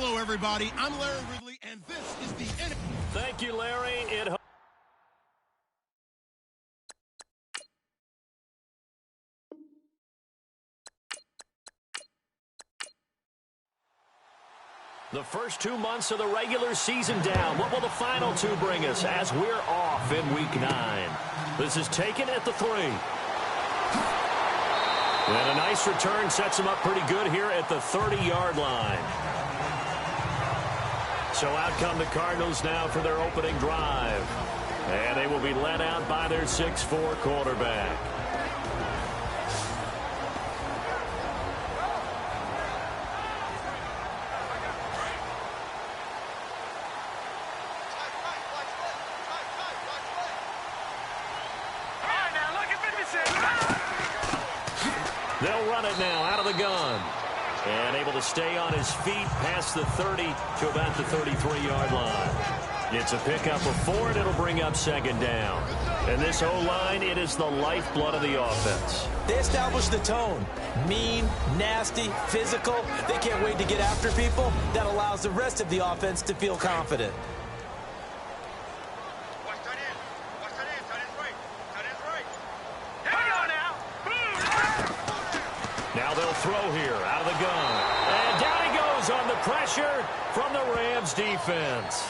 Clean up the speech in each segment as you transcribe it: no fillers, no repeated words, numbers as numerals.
Hello, everybody. I'm Larry Ridley, and this is the NFL. Thank you, Larry. The first 2 months of the regular season down. What will the final two bring us as we're off in Week 9? This is taken at the 3. And a nice return sets him up pretty good here at the 30-yard line. So out come the Cardinals now for their opening drive. And they will be led out by their 6'4" quarterback. They'll run it now out of the gun. And able to stay on his feet past the 30 to about the 33-yard line. It's a pickup of 4, and it'll bring up second down. And this O-line, it is the lifeblood of the offense. They establish the tone. Mean, nasty, physical. They can't wait to get after people. That allows the rest of the offense to feel confident. Now they'll throw here out of the gun. And down he goes on the pressure from the Rams defense.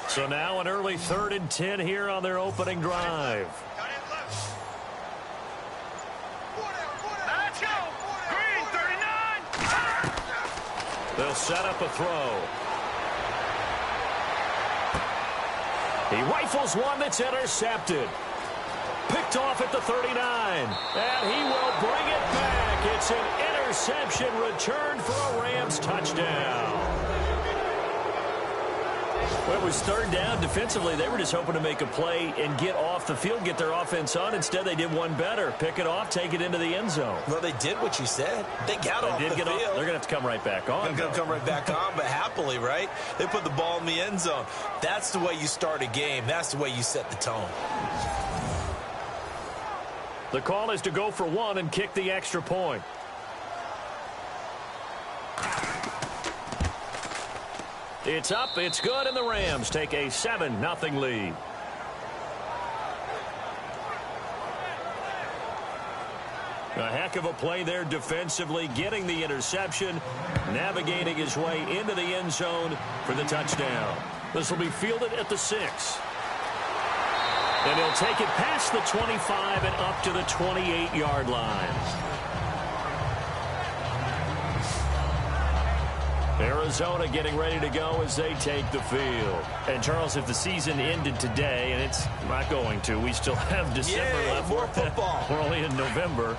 So now an early 3rd and 10 here on their opening drive. Let's go! Green 39! They'll set up a throw. He rifles one that's intercepted. Picked off at the 39. And he will bring it back. It's an interception returned for a Rams touchdown. Well, it was 3rd down. Defensively, they were just hoping to make a play and get off the field, get their offense on. Instead, they did one better. Pick it off, take it into the end zone. Well, they did what you said. They got off the field. They're going to have to come right back on. They're going to come right back on, but happily, right? They put the ball in the end zone. That's the way you start a game. That's the way you set the tone. The call is to go for 1 and kick the extra point. It's up, it's good, and the Rams take a 7-0 lead. A heck of a play there defensively, getting the interception, navigating his way into the end zone for the touchdown. This will be fielded at the 6. And he'll take it past the 25 and up to the 28-yard line. Arizona getting ready to go as they take the field. And, Charles, if the season ended today, and it's not going to, we still have December left. More football. We're only in November.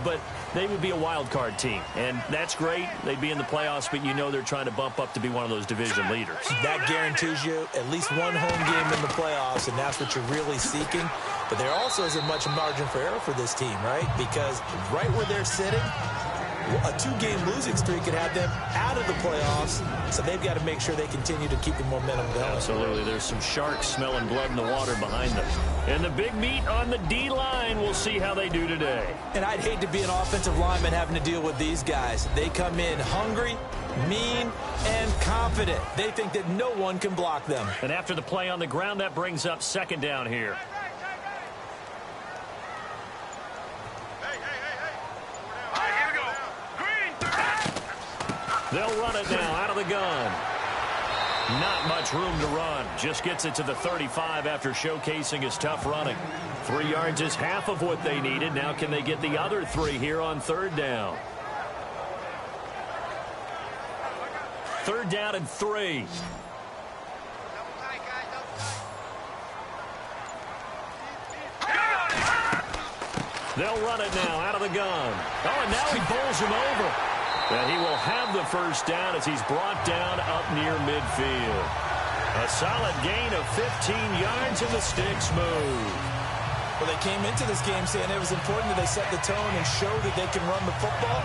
But they would be a wild card team. And that's great. They'd be in the playoffs, but you know they're trying to bump up to be one of those division leaders. That guarantees you at least one home game in the playoffs, and that's what you're really seeking. But there also isn't much margin for error for this team, right? Because right where they're sitting, a 2-game losing streak could have them out of the playoffs, so they've got to make sure they continue to keep the momentum going. Absolutely. There's some sharks smelling blood in the water behind them. And the big meat on the D-line, we'll see how they do today. And I'd hate to be an offensive lineman having to deal with these guys. They come in hungry, mean, and confident. They think that no one can block them. And after the play on the ground, that brings up second down here. They'll run it now out of the gun. Not much room to run. Just gets it to the 35 after showcasing his tough running. 3 yards is half of what they needed. Now can they get the other 3 here on 3rd down? 3rd down and 3. They'll run it now out of the gun. Oh, and now he bowls him over. And he will have the first down as he's brought down up near midfield. A solid gain of 15 yards in the sticks move. Well, they came into this game saying it was important that they set the tone and show that they can run the football.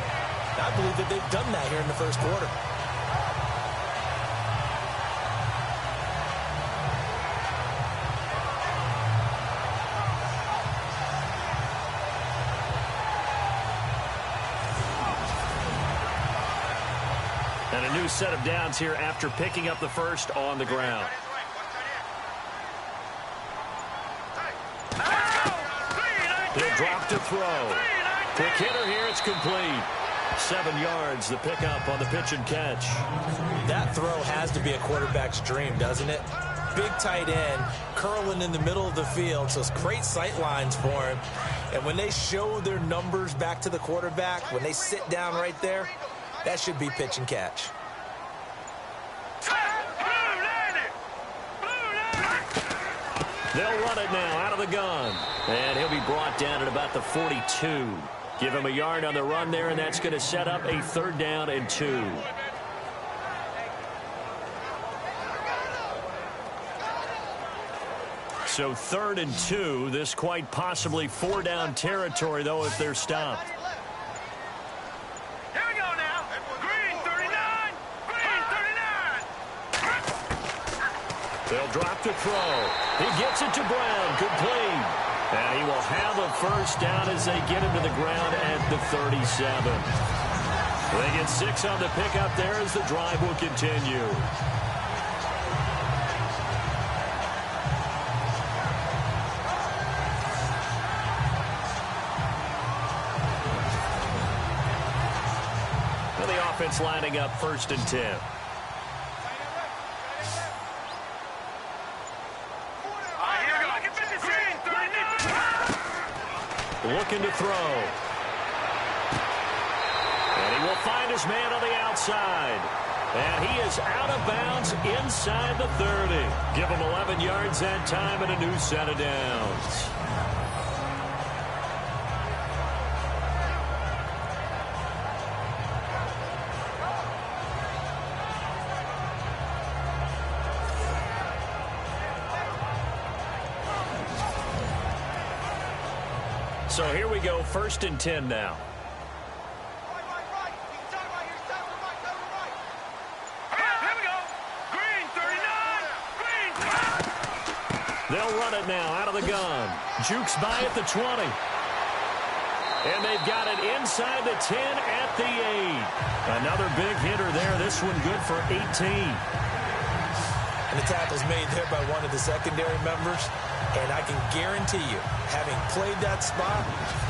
I believe that they've done that here in the first quarter. And a new set of downs here after picking up the first on the ground. He'll drop to throw. Quick hitter here, it's complete. 7 yards, the pickup on the pitch and catch. That throw has to be a quarterback's dream, doesn't it? Big tight end, curling in the middle of the field, so it's great sight lines for him. And when they show their numbers back to the quarterback, when they sit down right there, that should be pitch and catch. They'll run it now out of the gun. And he'll be brought down at about the 42. Give him a yard on the run there, and that's going to set up a 3rd down and 2. So 3rd and 2. This quite possibly 4-down territory, though, if they're stopped. Here we go now. Green 39. Green 39. They'll drop to throw. He gets it to Brown. Complete. And he will have a 1st down as they get him to the ground at the 37. They get 6 on the pickup there as the drive will continue. And the offense lining up 1st and 10. Looking to throw. And he will find his man on the outside. And he is out of bounds inside the 30. Give him 11 yards that time and a new set of downs. So here we go, 1st and 10 now. They'll run it now out of the gun. Jukes by at the 20. And they've got it inside the 10 at the 8. Another big hitter there. This one good for 18. And the tackle's made there by one of the secondary members. And I can guarantee you, having played that spot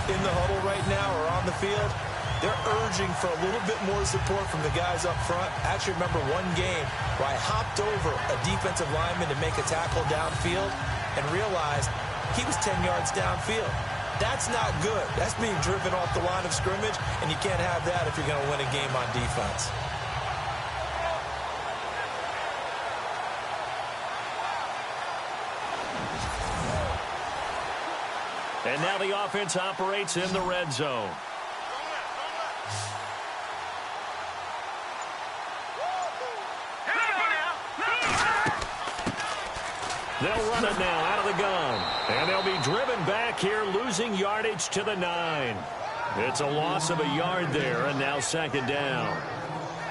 in the huddle right now or on the field, they're urging for a little bit more support from the guys up front. I actually remember one game where I hopped over a defensive lineman to make a tackle downfield and realized he was 10 yards downfield. That's not good. That's being driven off the line of scrimmage, and you can't have that if you're going to win a game on defense. And now the offense operates in the red zone. They'll run it now out of the gun. And they'll be driven back here, losing yardage to the 9. It's a loss of a yard there, and now 2nd down.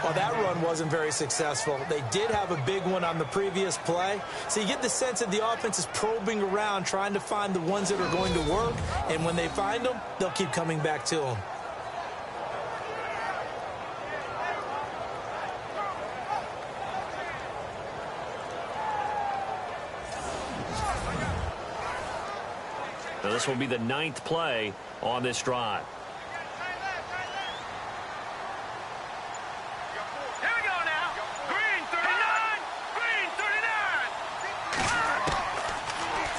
Well, that run wasn't very successful. They did have a big one on the previous play. So you get the sense that the offense is probing around, trying to find the ones that are going to work. And when they find them, they'll keep coming back to them. Now this will be the 9th play on this drive.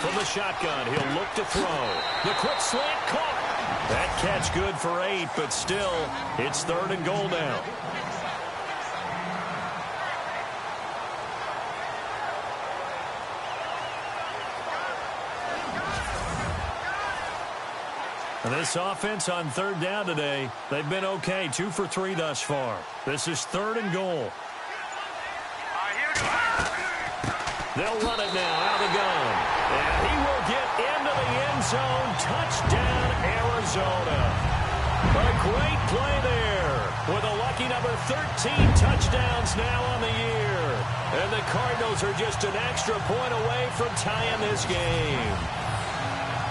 From the shotgun, he'll look to throw. The quick slant caught. That catch good for 8, but still, it's 3rd and goal now. And this offense on 3rd down today, they've been okay, 2 for 3 thus far. This is 3rd and goal. They'll run it now out of the gun. And he will get into the end zone. Touchdown, Arizona. A great play there with a lucky number 13 touchdowns now on the year. And the Cardinals are just an extra point away from tying this game.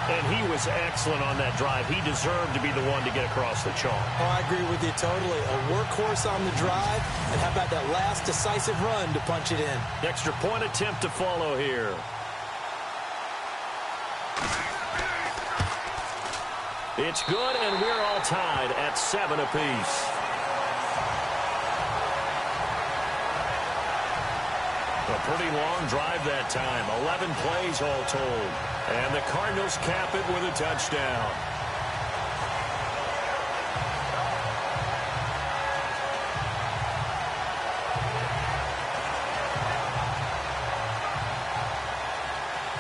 And he was excellent on that drive. He deserved to be the one to get across the chalk. Oh, I agree with you totally. A workhorse on the drive. And how about that last decisive run to punch it in? Extra point attempt to follow here. It's good, and we're all tied at 7 apiece. A pretty long drive that time. 11 plays all told. And the Cardinals cap it with a touchdown.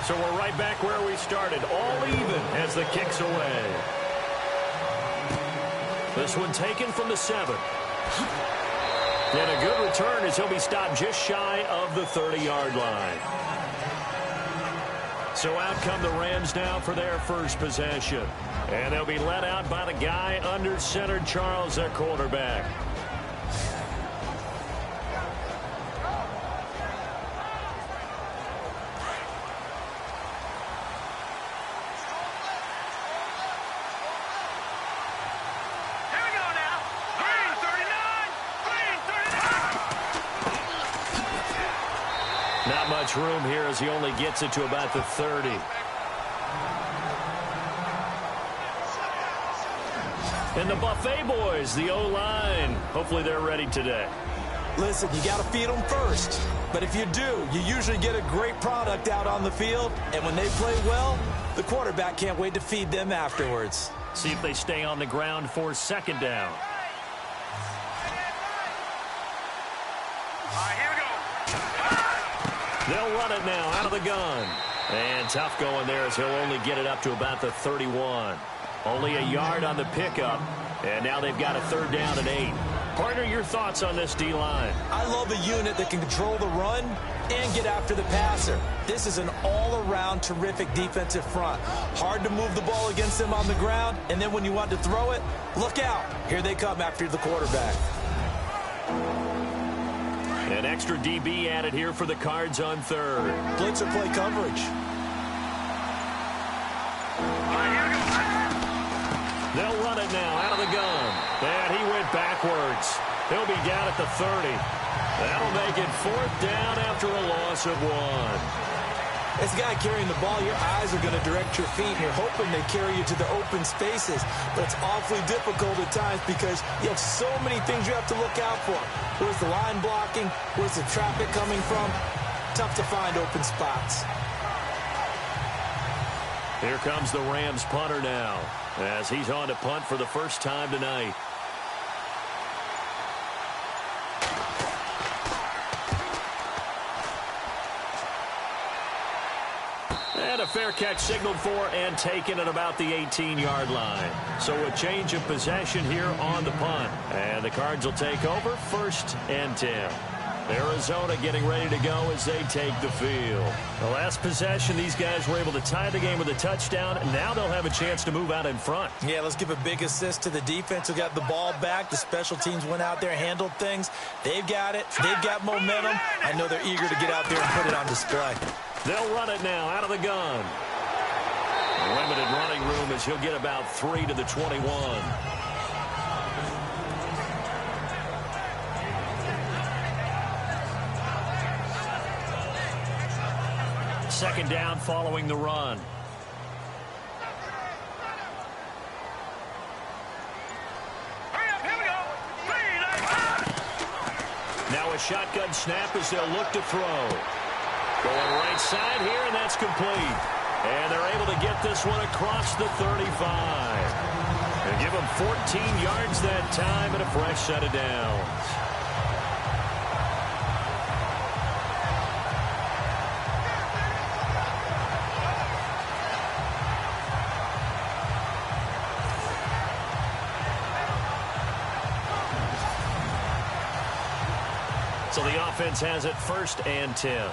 So we're right back where we started. All even as the kick's away. This one taken from the 7. And a good return as he'll be stopped just shy of the 30-yard line. So out come the Rams now for their first possession. And they'll be led out by the guy under center, Charles, their quarterback. Not much room here as he only gets it to about the 30. And the Buffet boys, the O-line. Hopefully they're ready today. Listen, you got to feed them first. But if you do, you usually get a great product out on the field. And when they play well, the quarterback can't wait to feed them afterwards. See if they stay on the ground for second down. They'll run it now out of the gun. And tough going there as he'll only get it up to about the 31. Only a yard on the pickup. And now they've got a third down and 8. Partner, your thoughts on this D-line? I love a unit that can control the run and get after the passer. This is an all-around terrific defensive front. Hard to move the ball against them on the ground. And then when you want to throw it, look out. Here they come after the quarterback. An extra DB added here for the Cards on third. Blitzer play coverage. They'll run it now out of the gun. And he went backwards. He'll be down at the 30. That'll make it fourth down after a loss of 1. This guy carrying the ball, your eyes are going to direct your feet, and you're hoping they carry you to the open spaces. But it's awfully difficult at times because you have so many things you have to look out for. Where's the line blocking? Where's the traffic coming from? Tough to find open spots. Here comes the Rams punter now as he's on to punt for the first time tonight. And a fair catch signaled for and taken at about the 18-yard line. So a change of possession here on the punt. And the Cards will take over 1st and 10. Arizona getting ready to go as they take the field. The last possession, these guys were able to tie the game with a touchdown. Now they'll have a chance to move out in front. Yeah, let's give a big assist to the defense who got the ball back. The special teams went out there, handled things. They've got it. They've got momentum. I know they're eager to get out there and put it on display. They'll run it now out of the gun. Limited running room as he'll get about 3 to the 21. Second down following the run. Now a shotgun snap as they'll look to throw. Going right side here, and that's complete. And they're able to get this one across the 35. And give them 14 yards that time and a fresh set of downs. So the offense has it 1st and 10.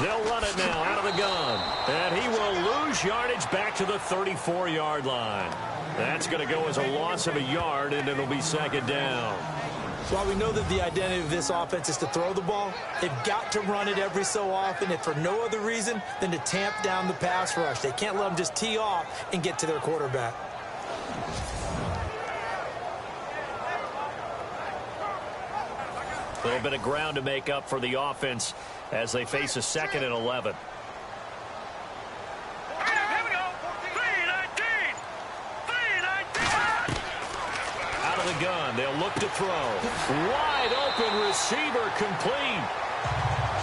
They'll run it now out of the gun. And he will lose yardage back to the 34-yard line. That's going to go as a loss of a yard, and it'll be second down. While we know that the identity of this offense is to throw the ball, they've got to run it every so often, if for no other reason than to tamp down the pass rush. They can't let them just tee off and get to their quarterback. A little bit of ground to make up for the offense as they face a 2nd and 11. Out of the gun, they'll look to throw. Wide open receiver complete.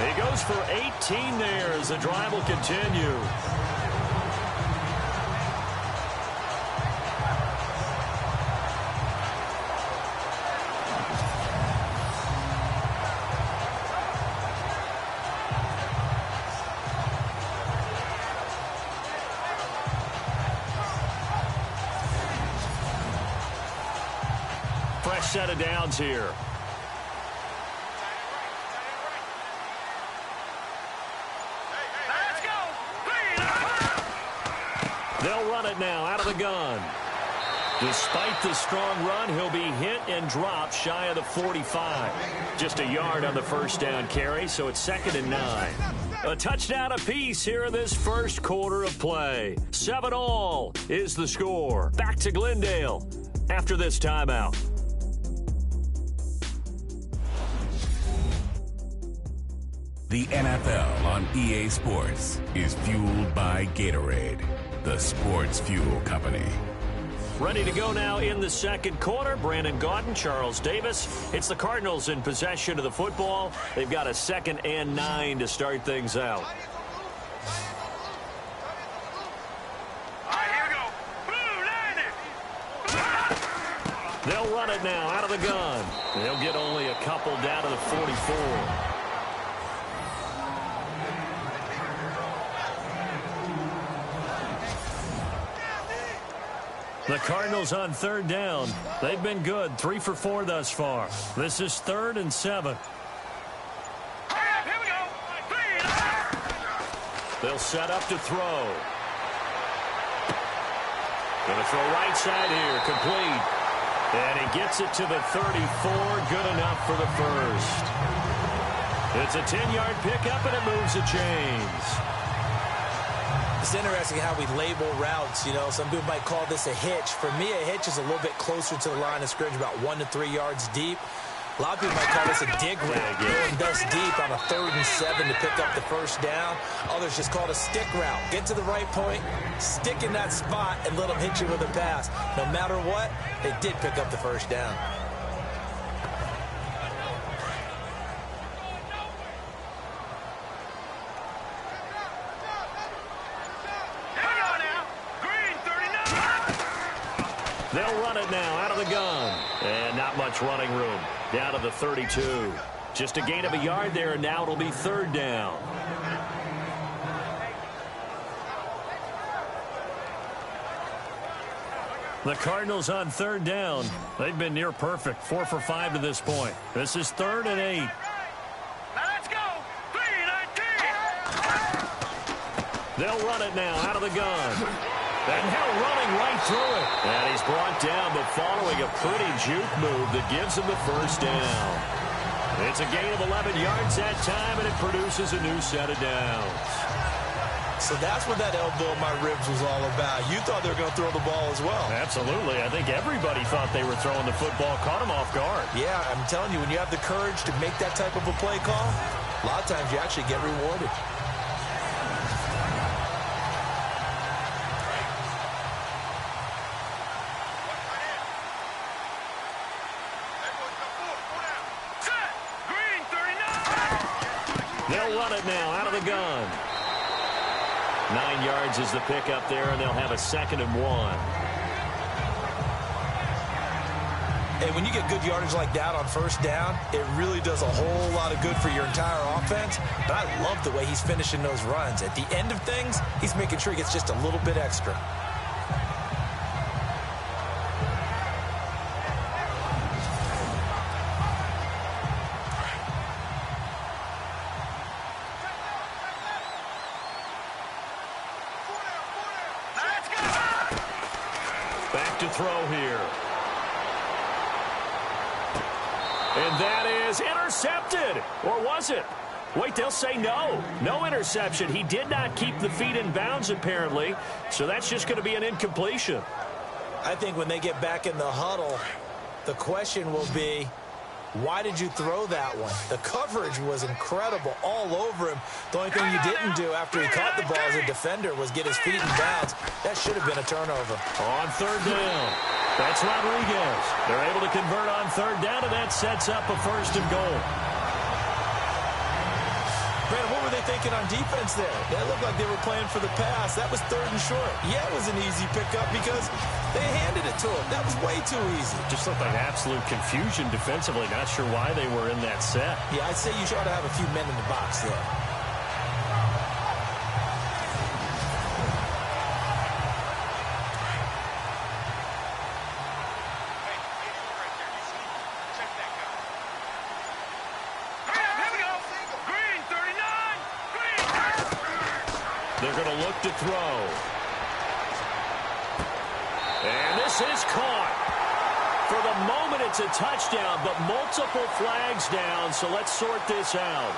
He goes for 18 there as the drive will continue. Fresh set of downs here. Let's go. They'll run it now out of the gun. Despite the strong run, he'll be hit and dropped shy of the 45. Just a yard on the first down carry, so it's 2nd and 9. A touchdown apiece here in this first quarter of play. 7-all is the score. Back to Glendale after this timeout. The NFL on EA Sports is fueled by Gatorade, the sports fuel company. Ready to go now in the second quarter. Brandon Gaudin, Charles Davis. It's the Cardinals in possession of the football. They've got a 2nd and 9 to start things out. They'll run it now out of the gun. They'll get only a couple down to the 44. The Cardinals on 3rd down. They've been good, 3 for 4 thus far. This is 3rd and 7. They'll set up to throw. Going to throw right side here, complete. And he gets it to the 34, good enough for the first. It's a 10-yard pickup, and it moves the chains. It's interesting how we label routes. You know, some people might call this a hitch. For me, a hitch is a little bit closer to the line of scrimmage, about 1 to 3 yards deep. A lot of people might call this a dig route, going thus deep on a 3rd and 7 to pick up the first down. Others just call it a stick route. Get to the right point, stick in that spot, and let them hit you with a pass. No matter what, they did pick up the first down. They'll run it now out of the gun. And not much running room. Down to the 32. Just a gain of a yard there, and now it'll be 3rd down. The Cardinals on 3rd down. They've been near perfect, 4 for 5 to this point. This is 3rd and 8. Let's go. 3-19. They'll run it now out of the gun. And now running right through it. And he's brought down, but following a pretty juke move that gives him the first down. It's a gain of 11 yards that time, and it produces a new set of downs. So that's what that elbow in my ribs was all about. You thought they were going to throw the ball as well. Absolutely. I think everybody thought they were throwing the football, caught him off guard. Yeah, I'm telling you, when you have the courage to make that type of a play call, a lot of times you actually get rewarded. They'll run it now out of the gun. 9 yards is the pickup there, and they'll have a 2nd and 1. Hey, when you get good yardage like that on first down, it really does a whole lot of good for your entire offense. But I love the way he's finishing those runs. At the end of things, he's making sure he gets just a little bit extra. to throw here. And that is intercepted. Or was it? Wait, they'll say no. No interception. He did not keep the feet in bounds, apparently. So that's just going to be an incompletion. I think when they get back in the huddle, the question will be, why did you throw that one? The coverage was incredible all over him. The only thing you didn't do after he caught the ball as a defender was get his feet in bounds. That should have been a turnover. On third down, that's Rodriguez. They're able to convert on third down, and that sets up a 1st and goal. Brandon, what were they thinking on defense there? That looked like they were playing for the pass. That was 3rd and short. Yeah, it was an easy pickup because they handed it to him. That was way too easy. Just looked like absolute confusion defensively. Not sure why they were in that set. Yeah, I'd say you ought to have a few men in the box there. They're going to look to throw. And this is caught. For the moment, it's a touchdown, but multiple flags down, so let's sort this out.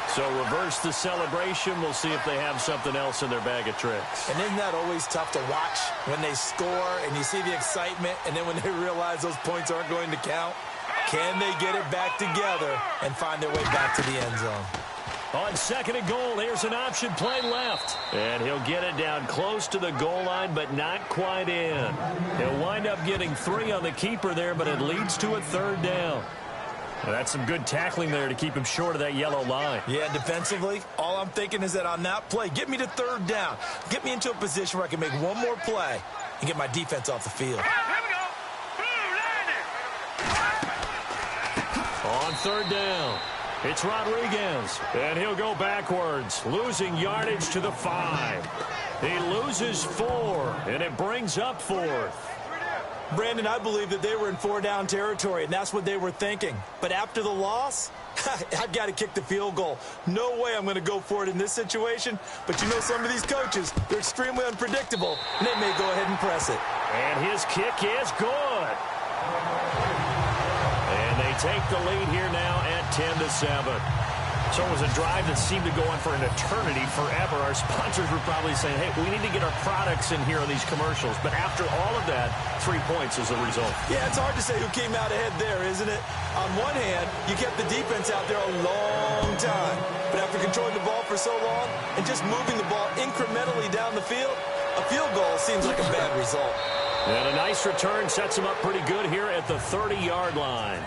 So reverse the celebration. We'll see if they have something else in their bag of tricks. And isn't that always tough to watch when they score and you see the excitement, and then when they realize those points aren't going to count? Can they get it back together and find their way back to the end zone? On 2nd and goal, here's an option play left. And he'll get it down close to the goal line, but not quite in. He'll wind up getting 3 on the keeper there, but it leads to a 3rd down. Well, that's some good tackling there to keep him short of that yellow line. Yeah, defensively, all I'm thinking is that on that play, get me to 3rd down. Get me into a position where I can make one more play and get my defense off the field. On 3rd down, it's Rodriguez, and he'll go backwards, losing yardage to the 5. He loses 4, and it brings up 4th. Brandon, I believe that they were in 4-down territory, and that's what they were thinking. But after the loss, I've got to kick the field goal. No way I'm going to go for it in this situation. But you know, some of these coaches, they're extremely unpredictable, and they may go ahead and press it. And his kick is good. And they take the lead here now at 10-7. So it was a drive that seemed to go on for an eternity, forever. Our sponsors were probably saying, hey, we need to get our products in here on these commercials. But after all of that, 3 points is the result. Yeah, it's hard to say who came out ahead there, isn't it? On one hand, you kept the defense out there a long time. But after controlling the ball for so long and just moving the ball incrementally down the field, a field goal seems like a bad result. And a nice return sets him up pretty good here at the 30-yard line.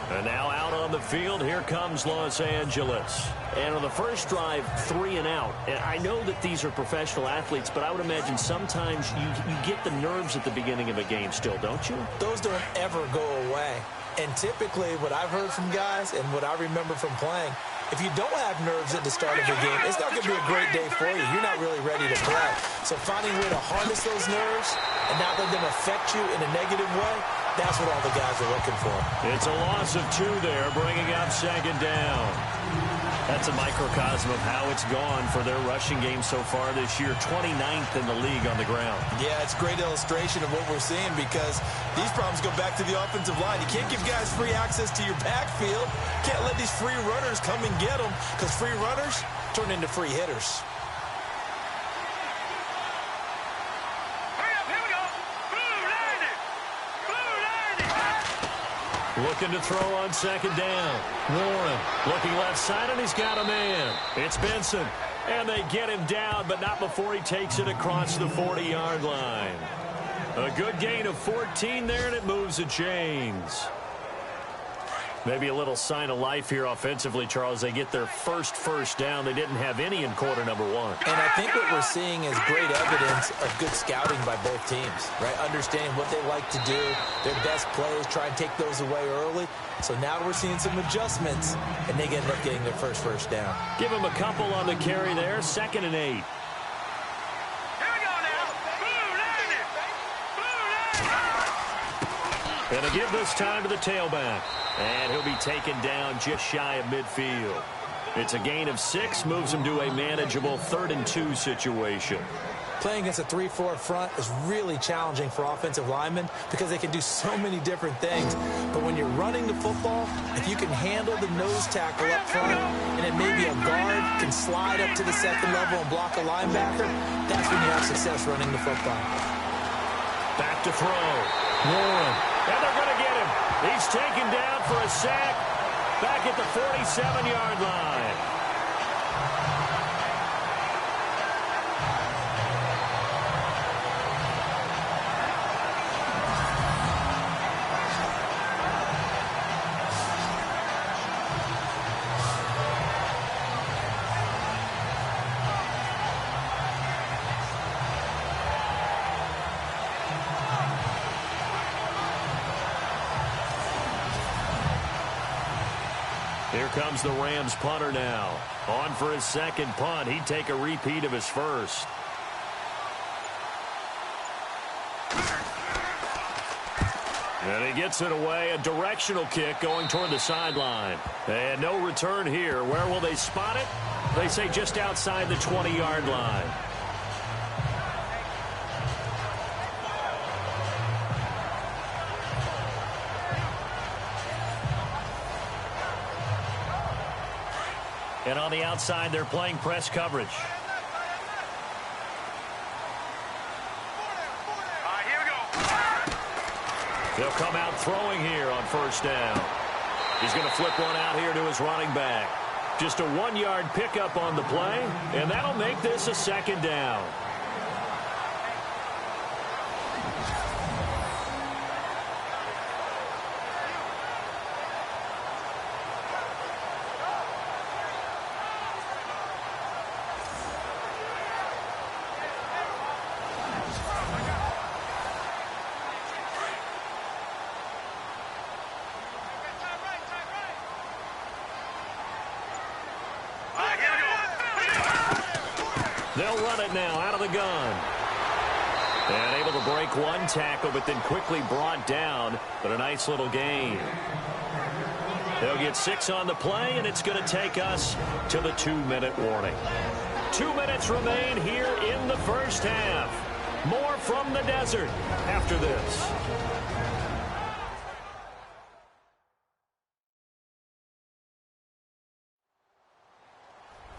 And now out on the field, here comes Los Angeles. And on the first drive, 3 and out. And I know that these are professional athletes, but I would imagine sometimes you get the nerves at the beginning of a game still, don't you? Those don't ever go away. And typically, what I've heard from guys and what I remember from playing, if you don't have nerves at the start of a game, it's not going to be a great day for you. You're not really ready to play. So finding a way to harness those nerves and not let them affect you in a negative way, that's what all the guys are looking for. It's a loss of 2 there, bringing up 2nd down. That's a microcosm of how it's gone for their rushing game so far this year. 29th in the league on the ground. Yeah, it's a great illustration of what we're seeing because these problems go back to the offensive line. You can't give guys free access to your backfield. Can't let these free runners come and get them because free runners turn into free hitters. Looking to throw on 2nd down. Warren looking left side, and he's got a man. It's Benson. And they get him down, but not before he takes it across the 40-yard line. A good gain of 14 there, and it moves the chains. Maybe a little sign of life here offensively, Charles. They get their first down. They didn't have any in quarter number 1. And I think what we're seeing is great evidence of good scouting by both teams, right? Understanding what they like to do, their best plays, try and take those away early. So now we're seeing some adjustments, and they end up getting their first down. Give them a couple on the carry there, 2nd and 8. And to give this time to the tailback. And he'll be taken down just shy of midfield. It's a gain of 6, moves him to a manageable 3rd and 2 situation. Playing against a 3-4 front is really challenging for offensive linemen because they can do so many different things. But when you're running the football, if you can handle the nose tackle up front and then maybe a guard can slide up to the 2nd level and block a linebacker, that's when you have success running the football. Back to throw. Warren. And they're going to get him. He's taken down for a sack back at the 47-yard line. Here comes the Rams punter now. On for his 2nd punt. He'd take a repeat of his 1st. And he gets it away. A directional kick going toward the sideline. And no return here. Where will they spot it? They say just outside the 20-yard line. And on the outside, they're playing press coverage. Here we go. They'll come out throwing here on 1st down. He's going to flip one out here to his running back. Just a 1-yard pickup on the play, and that'll make this a 2nd down. They'll run it now out of the gun. And able to break one tackle, but then quickly brought down. But a nice little gain. They'll get 6 on the play, and it's going to take us to the 2-minute warning. 2 minutes remain here in the 1st half. More from the desert after this.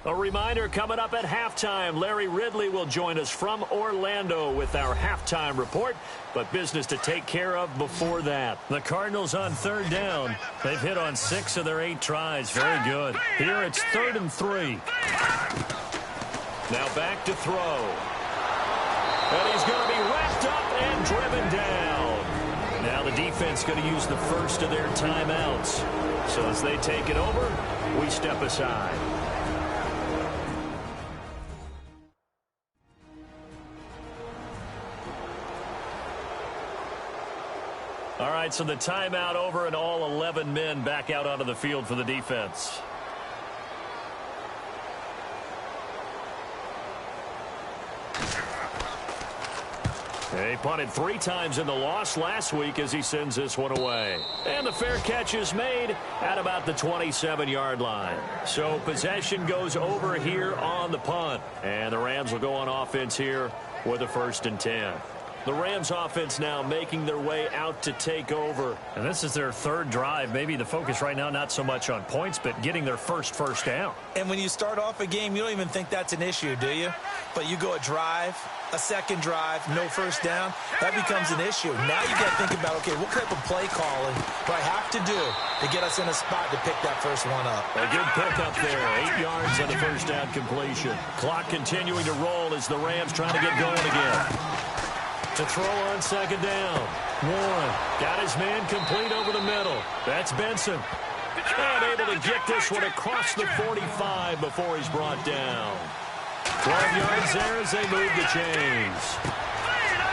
A reminder coming up at halftime. Larry Ridley will join us from Orlando with our halftime report, but business to take care of before that. The Cardinals on 3rd down. They've hit on 6 of their 8 tries. Very good. Here it's 3rd and 3. Now back to throw. And he's going to be wrapped up and driven down. Now the defense going to use the first of their timeouts. So as they take it over, we step aside. All right, so the timeout over and all 11 men back out onto the field for the defense. He punted 3 times in the loss last week as he sends this one away. And the fair catch is made at about the 27-yard line. So possession goes over here on the punt. And the Rams will go on offense here with a 1st and 10. The Rams offense now making their way out to take over. And this is their 3rd drive. Maybe the focus right now not so much on points, but getting their first down. And when you start off a game, you don't even think that's an issue, do you? But you go a drive, a 2nd drive, no 1st down, that becomes an issue. Now you got to think about, okay, what type of play calling do I have to do to get us in a spot to pick that first one up? A good pickup there. 8 yards on the 1st down completion. Clock continuing to roll as the Rams trying to get going again. To throw on 2nd down. Warren got his man complete over the middle. That's Benson. And able to get this one across the 45 before he's brought down. 12 yards there as they move the chains.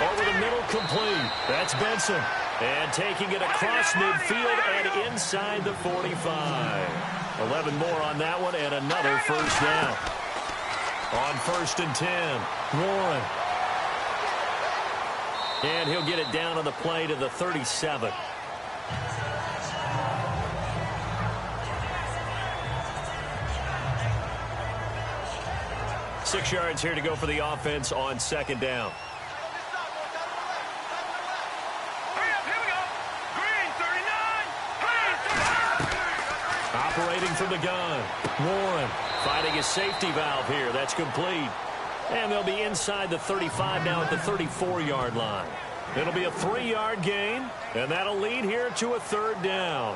Over the middle complete. That's Benson. And taking it across midfield and inside the 45. 11 more on that one and another 1st down. On 1st and 10. Warren. And he'll get it down on the play to the 37. 6 yards here to go for the offense on second down. Operating from the gun. Warren finding his safety valve here. That's complete. And they'll be inside the 35 now at the 34-yard line. It'll be a 3-yard gain, and that'll lead here to a third down.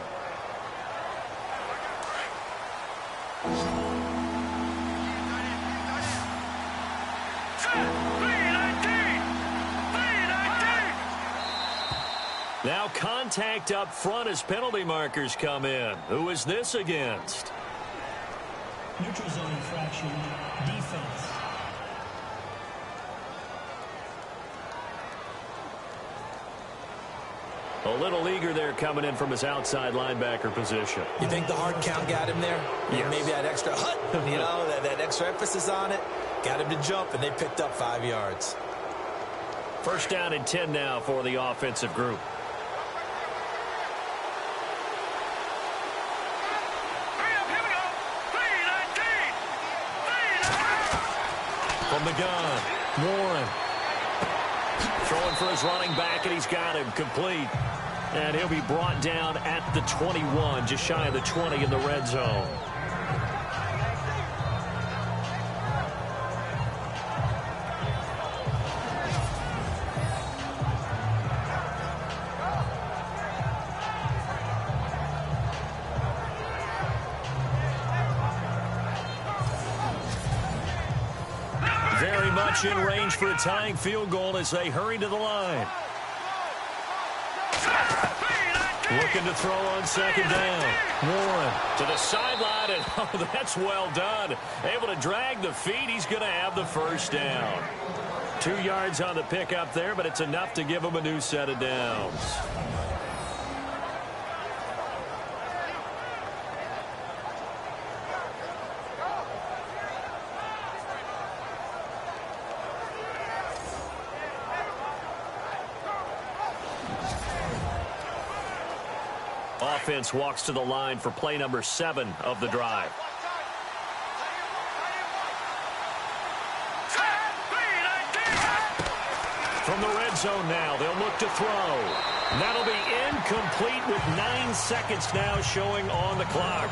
Now contact up front as penalty markers come in. Who is this against? Neutral zone infraction, defense. A little eager there coming in from his outside linebacker position. You think the hard count got him there? Yes. Maybe that extra that extra emphasis on it got him to jump, and they picked up 5 yards. First down and 10 now for the offensive group. From the gun, Warren. Throwing for his running back, and he's got him complete. And he'll be brought down at the 21, just shy of the 20 in the red zone. Very much in range for a tying field goal as they hurry to the line. Looking to throw on second down. Warren to the sideline, and oh, that's well done. Able to drag the feet. He's going to have the first down. 2 yards on the pickup there, but it's enough to give him a new set of downs. Offense walks to the line for play number 7 of the drive. From the red zone now, they'll look to throw. And that'll be incomplete with 9 seconds now showing on the clock.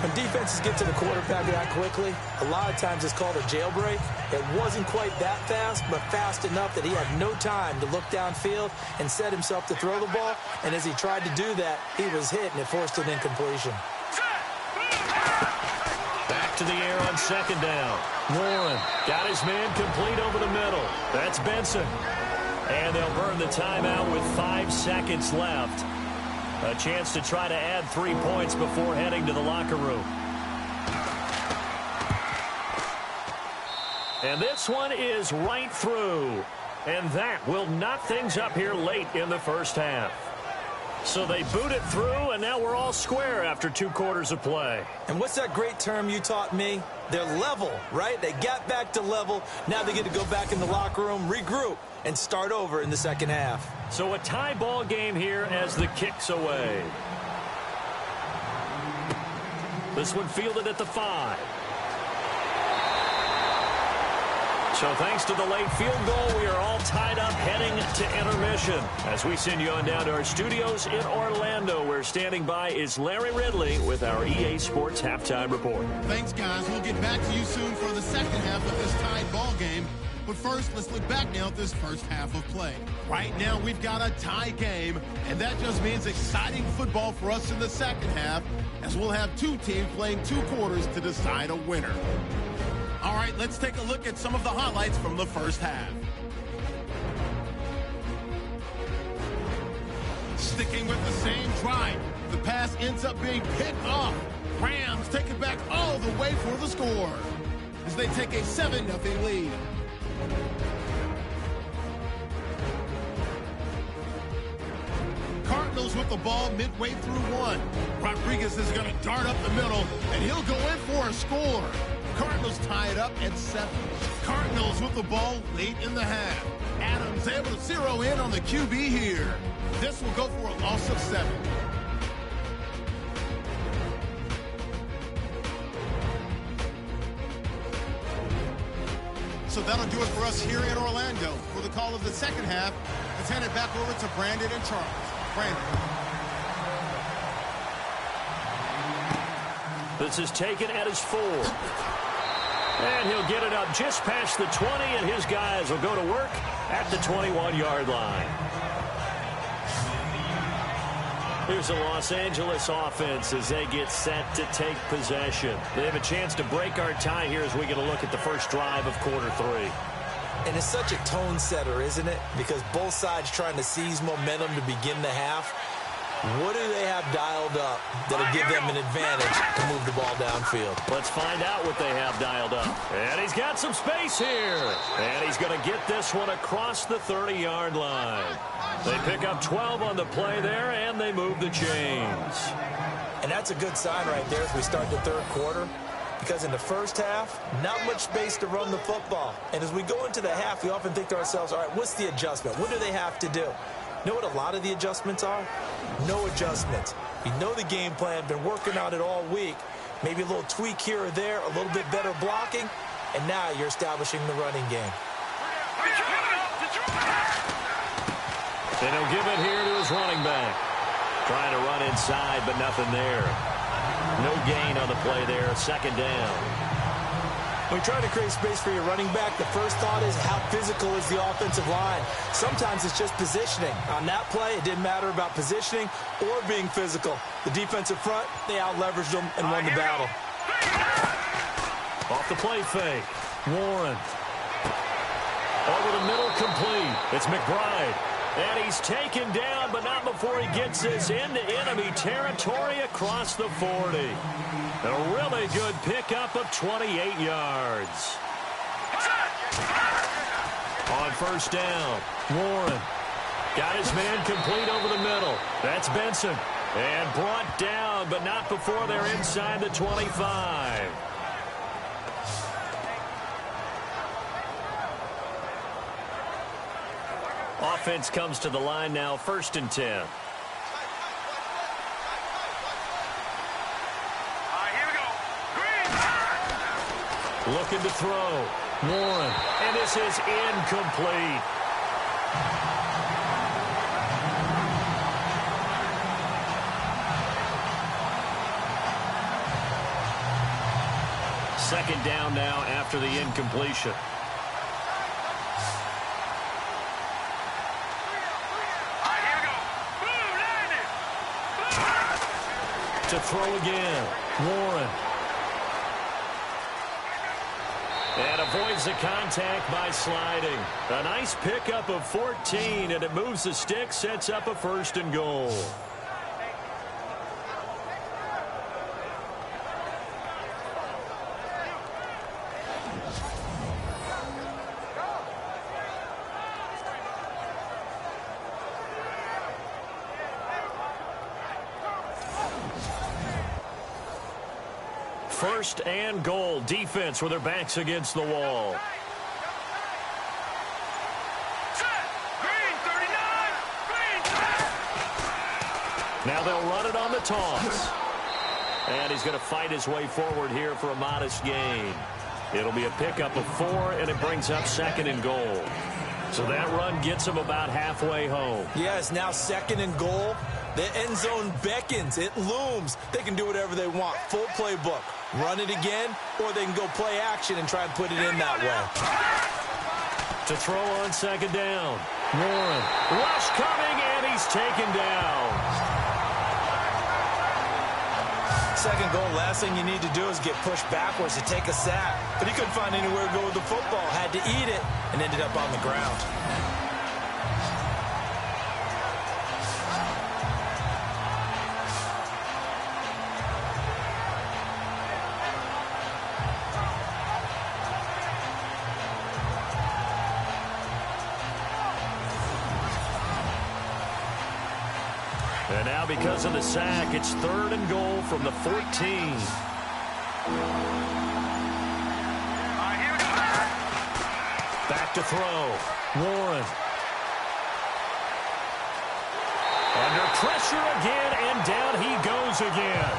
When defenses get to the quarterback that quickly, a lot of times it's called a jailbreak. It wasn't quite that fast, but fast enough that he had no time to look downfield and set himself to throw the ball. And as he tried to do that, he was hit, and it forced an incompletion. Back to the air on second down. Warren got his man complete over the middle. That's Benson. And they'll burn the timeout with 5 seconds left. A chance to try to add 3 points before heading to the locker room. And this one is right through. And that will knock things up here late in the first half. So they boot it through, and now we're all square after 2 quarters of play. And what's that great term you taught me? They're level, right? They got back to level. Now they get to go back in the locker room, regroup, and start over in the second half. So a tie ball game here as the kick's away. This one fielded at the 5. So thanks to the late field goal, we are all tied up heading to intermission. As we send you on down to our studios in Orlando, where standing by is Larry Ridley with our EA Sports Halftime Report. Thanks, guys. We'll get back to you soon for the second half of this tied ball game. But first, let's look back now at this first half of play. Right now, we've got a tie game, and that just means exciting football for us in the second half, as we'll have 2 teams playing 2 quarters to decide a winner. All right, let's take a look at some of the highlights from the first half. Sticking with the same drive, the pass ends up being picked off. Rams take it back all the way for the score as they take a 7-0 lead. Cardinals with the ball midway through 1. Rodriguez is going to dart up the middle, and he'll go in for a score. Cardinals tie it up at 7. Cardinals with the ball late in the half. Adams able to zero in on the QB here. This will go for a loss of 7. So that'll do it for us here in Orlando. For the call of the second half, let's hand it back over to Brandon and Charles. Brandon. This is taken at his 4. And he'll get it up just past the 20, and his guys will go to work at the 21-yard line. Here's the Los Angeles offense as they get set to take possession. They have a chance to break our tie here as we get a look at the first drive of quarter 3. And it's such a tone setter, isn't it? Because both sides trying to seize momentum to begin the half. What do they have dialed up that'll give them an advantage to move the ball downfield? Let's find out what they have dialed up. And he's got some space here. And he's going to get this one across the 30-yard line. They pick up 12 on the play there, and they move the chains. And that's a good sign right there as we start the third quarter. Because in the first half, not much space to run the football. And as we go into the half, we often think to ourselves, all right, what's the adjustment? What do they have to do? You know what a lot of the adjustments are? No adjustments. You know the game plan, been working on it all week. Maybe a little tweak here or there, a little bit better blocking, and now you're establishing the running game. And he'll give it here to his running back. Trying to run inside, but nothing there. No gain on the play there, second down. When you try to create space for your running back, the first thought is how physical is the offensive line. Sometimes it's just positioning. On that play, it didn't matter about positioning or being physical. The defensive front, they out-leveraged them and won the battle. Off the play fake. Warren. Over the middle, complete. It's McBride. And he's taken down, but not before he gets this into enemy territory across the 40. A really good pickup of 28 yards. On first down, Warren got his man complete over the middle. That's Benson. And brought down, but not before they're inside the 25. Offense comes to the line now, 1st and 10. Looking to throw. Warren. And this is incomplete. Second down now after the incompletion. To throw again. Warren. And avoids the contact by sliding. A nice pickup of 14, and it moves the stick, sets up a 1st and goal. First and goal. Defense with their backs against the wall. Now they'll run it on the toss. And he's going to fight his way forward here for a modest gain. It'll be a pickup of 4, and it brings up 2nd and goal. So that run gets him about halfway home. Yeah, it's now 2nd and goal. The end zone beckons. It looms. They can do whatever they want. Full playbook. Run it again, or they can go play action and try and put it in that way. To throw on 2nd down. Warren. Rush coming, and he's taken down. 2nd goal, last thing you need to do is get pushed backwards to take a sack. But he couldn't find anywhere to go with the football. Had to eat it and ended up on the ground. And now because of the sack, it's 3rd and goal from the 14. Back to throw. Warren. Under pressure again, and down he goes again.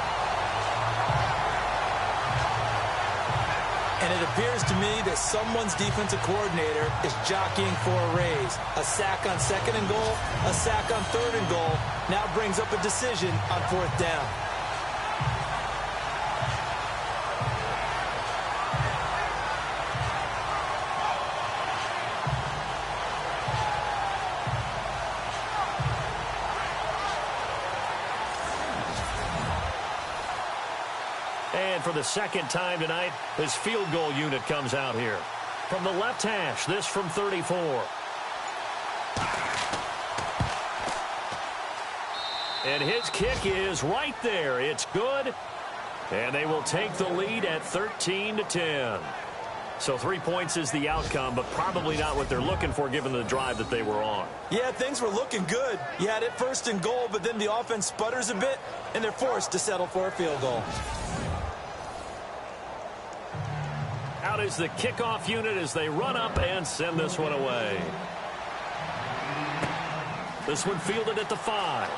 And it appears to me that someone's defensive coordinator is jockeying for a raise. A sack on 2nd and goal, a sack on 3rd and goal, now brings up a decision on 4th down. And for the second time tonight, this field goal unit comes out here. From the left hash, this from 34. And his kick is right there. It's good. And they will take the lead at 13-10. So 3 points is the outcome, but probably not what they're looking for given the drive that they were on. Yeah, things were looking good. You had it 1st and goal, but then the offense sputters a bit, and they're forced to settle for a field goal. Out is the kickoff unit as they run up and send this one away. This one fielded at the 5.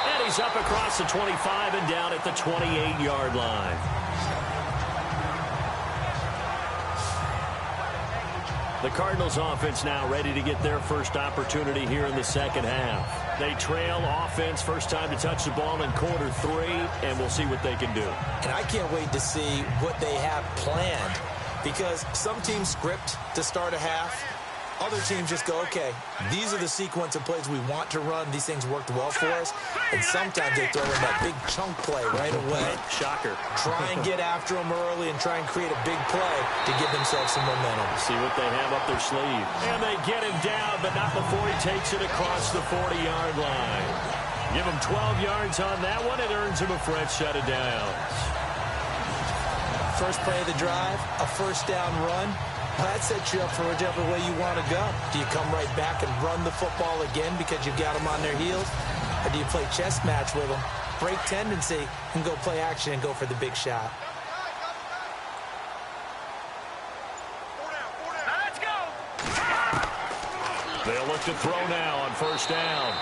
And he's up across the 25 and down at the 28-yard line. The Cardinals offense now ready to get their first opportunity here in the second half. They trail offense first time to touch the ball in quarter 3, and we'll see what they can do. And I can't wait to see what they have planned, because some teams script to start a half. Other teams just go, okay, these are the sequence of plays we want to run. These things worked well for us. And sometimes they throw in that big chunk play right away. Shocker. Try and get after them early and try and create a big play to give themselves some momentum. See what they have up their sleeve. And they get him down, but not before he takes it across the 40-yard line. Give him 12 yards on that one. It earns him a fresh set of downs. First play of the drive, a first down run. That sets you up for whichever way you want to go. Do you come right back and run the football again because you've got them on their heels? Or do you play chess match with them, break tendency, and go play action and go for the big shot? Let's go. They'll look to throw now on first down.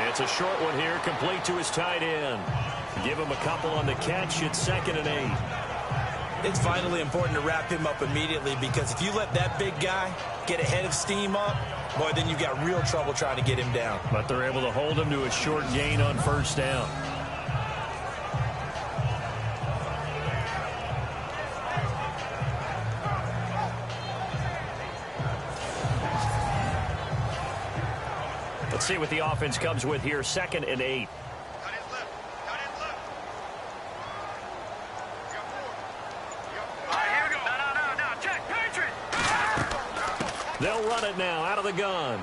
It's a short one here, complete to his tight end. Give him a couple on the catch. It's 2nd and 8. It's vitally important to wrap him up immediately, because if you let that big guy get ahead of steam up, boy, then you've got real trouble trying to get him down. But they're able to hold him to a short gain on first down. Let's see what the offense comes with here. 2nd and 8. They'll run it now out of the gun.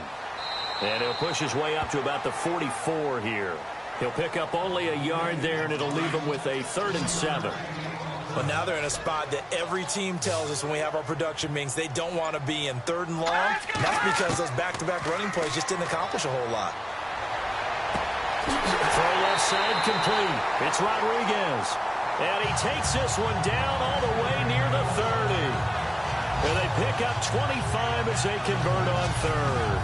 And he'll push his way up to about the 44 here. He'll pick up only a yard there, and it'll leave him with a 3rd and 7. But now they're in a spot that every team tells us when we have our production meetings they don't want to be in, 3rd and long. And that's because those back-to-back running plays just didn't accomplish a whole lot. Throw left side complete. It's Rodriguez. And he takes this one down all the way near the 30. And they pick up 25 as they convert on 3rd.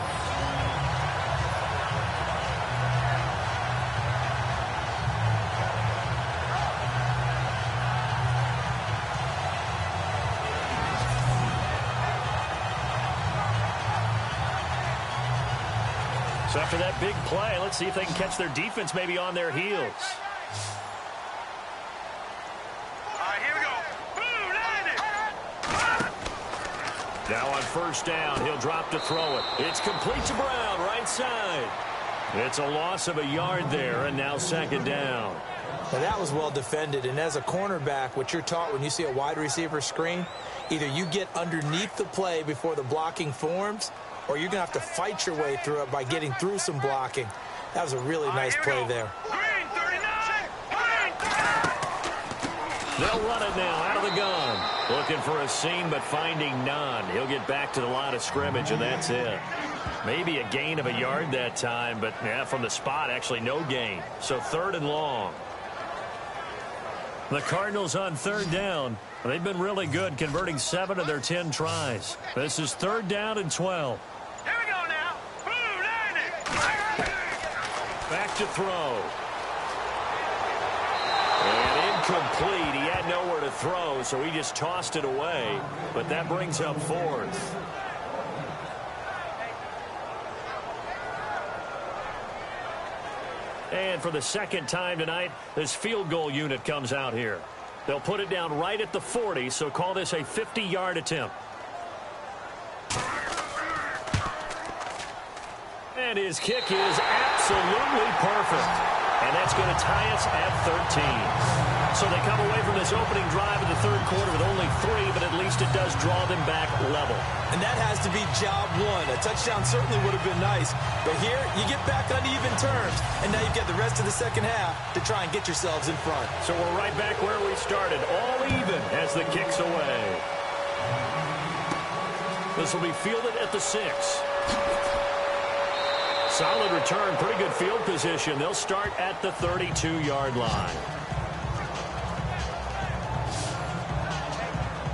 So after that big play, let's see if they can catch their defense maybe on their heels. Now on first down, he'll drop to throw it. It's complete to Brown, right side. It's a loss of a yard there, and now 2nd down. Now that was well defended, and as a cornerback, what you're taught when you see a wide receiver screen, either you get underneath the play before the blocking forms, or you're going to have to fight your way through it by getting through some blocking. That was a really nice play there. They'll run it now out of the gun. Looking for a seam, but finding none. He'll get back to the line of scrimmage, and that's it. Maybe a gain of a yard that time, but yeah, from the spot, actually no gain. So 3rd and long. The Cardinals on 3rd down. They've been really good, converting 7 of their 10 tries. This is 3rd down and 12. Here we go now. Back to throw. And incomplete. He had nowhere to throw, so he just tossed it away. But that brings up fourth. And for the second time tonight, this field goal unit comes out here. They'll put it down right at the 40, so call this a 50-yard attempt. And his kick is absolutely perfect. And that's going to tie us at 13. So they come away from this opening drive in the third quarter with only 3, but at least it does draw them back level. And that has to be job one. A touchdown certainly would have been nice. But here, you get back on even terms. And now you've got the rest of the second half to try and get yourselves in front. So we're right back where we started, all even as the kick's away. This will be fielded at the 6. Solid return, pretty good field position. They'll start at the 32-yard line.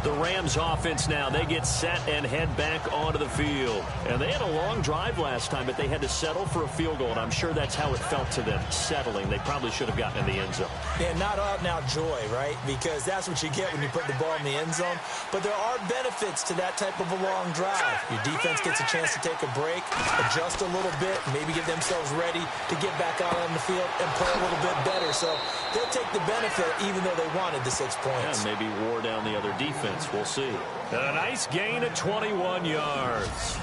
The Rams offense now, they get set and head back onto the field. And they had a long drive last time, but they had to settle for a field goal, and I'm sure that's how it felt to them, settling. They probably should have gotten in the end zone. Yeah, not out now joy, right? Because that's what you get when you put the ball in the end zone. But there are benefits to that type of a long drive. Your defense gets a chance to take a break, adjust a little bit, maybe get themselves ready to get back out on the field and play a little bit better. So they'll take the benefit even though they wanted the 6 points. Yeah, maybe wore down the other defense. We'll see. And a nice gain of 21 yards.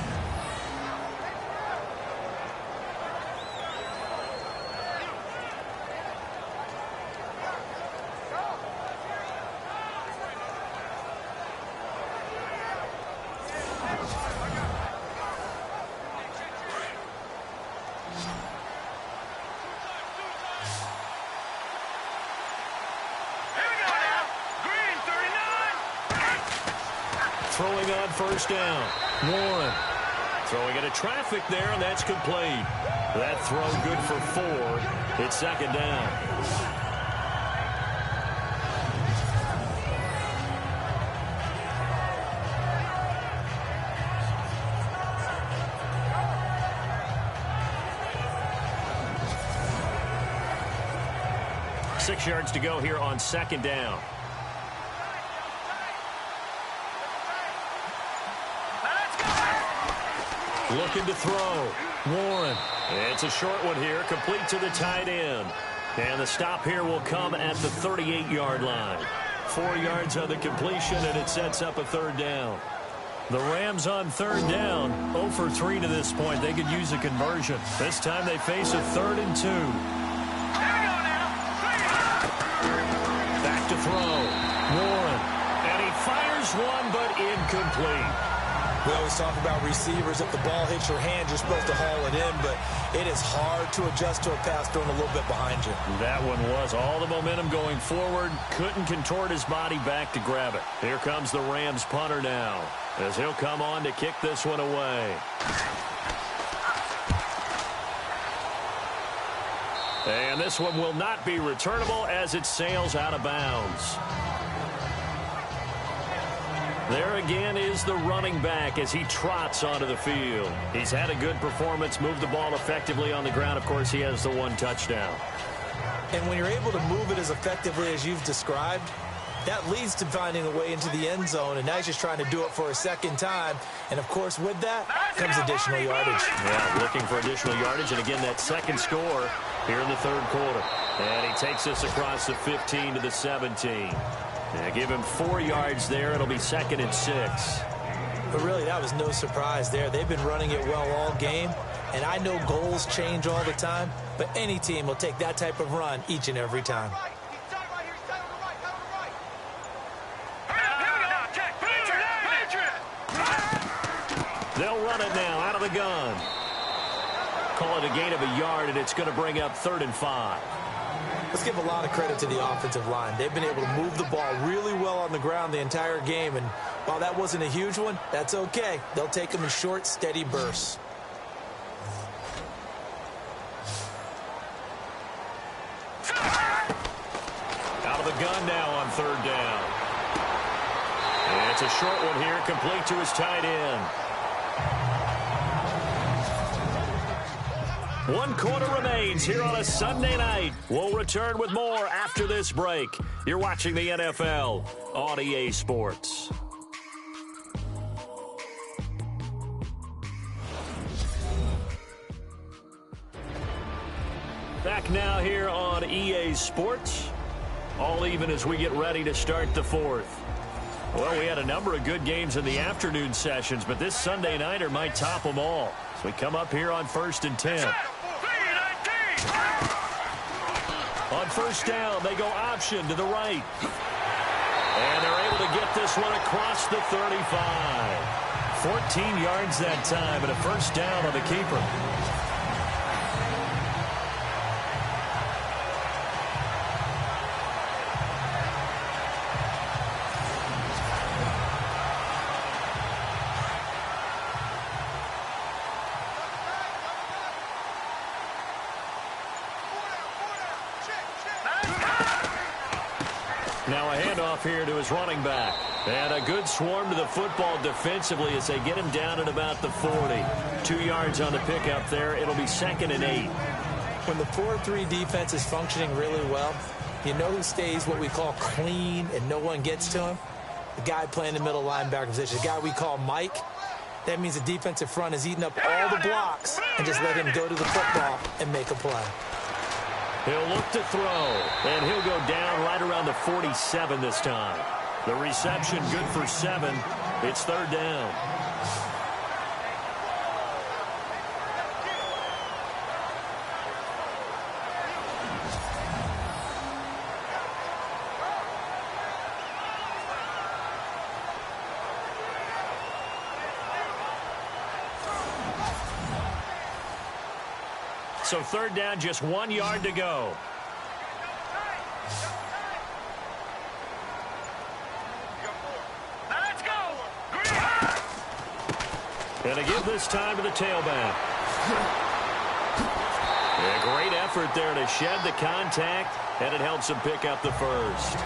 Throwing on first down. Warren throwing into traffic there, and that's complete. That throw good for 4. It's second down. Six yards to go here on second down. Looking to throw. Warren. It's a short one here, complete to the tight end. And the stop here will come at the 38-yard line. 4 yards on the completion, and it sets up a third down. The Rams on third down, 0 for 3 to this point. They could use a conversion. This time they face a 3rd and 2. Back to throw. Warren. And he fires one, but incomplete. We always talk about receivers. If the ball hits your hand, you're supposed to haul it in, but it is hard to adjust to a pass thrown a little bit behind you. That one was all the momentum going forward. Couldn't contort his body back to grab it. Here comes the Rams punter now, as he'll come on to kick this one away. And this one will not be returnable as it sails out of bounds. There again is the running back as he trots onto the field. He's had a good performance, moved the ball effectively on the ground. Of course, he has the 1 touchdown. And when you're able to move it as effectively as you've described, that leads to finding a way into the end zone, and now he's just trying to do it for a second time. And, of course, with that comes additional yardage. Yeah, looking for additional yardage, and again, that second score here in the third quarter. And he takes us across the 15 to the 17. Yeah, give him 4 yards there. It'll be 2nd and 6. But really, that was no surprise there. They've been running it well all game. And I know goals change all the time, but any team will take that type of run each and every time. They'll run it now out of the gun. Call it a gain of a yard, and it's going to bring up 3rd and 5. Let's give a lot of credit to the offensive line. They've been able to move the ball really well on the ground the entire game. And while that wasn't a huge one, that's okay. They'll take them in short, steady bursts. Out of the gun now on 3rd down. And it's a short one here, complete to his tight end. 1 quarter remains here on a Sunday night. We'll return with more after this break. You're watching the NFL on EA Sports. Back now here on EA Sports. All even as we get ready to start the fourth. Well, we had a number of good games in the afternoon sessions, but this Sunday nighter might top them all. As we come up here on 1st and 10. On first down, they go option to the right. And they're able to get this one across the 35. 14 yards that time and a first down on the keeper. Now a handoff here to his running back. And a good swarm to the football defensively as they get him down at about the 40. 2 yards on the pickup there. It'll be 2nd and 8. When the 4-3 defense is functioning really well, you know who stays what we call clean and no one gets to him? The guy playing the middle linebacker position, the guy we call Mike. That means the defensive front is eating up all the blocks and just let him go to the football and make a play. He'll look to throw, and he'll go down right around the 47 this time. The reception good for 7. It's 3rd down. So 3rd down, just 1 yard to go. Let's go. And to give this time to the tailback. A great effort there to shed the contact, and it helps him pick up the first.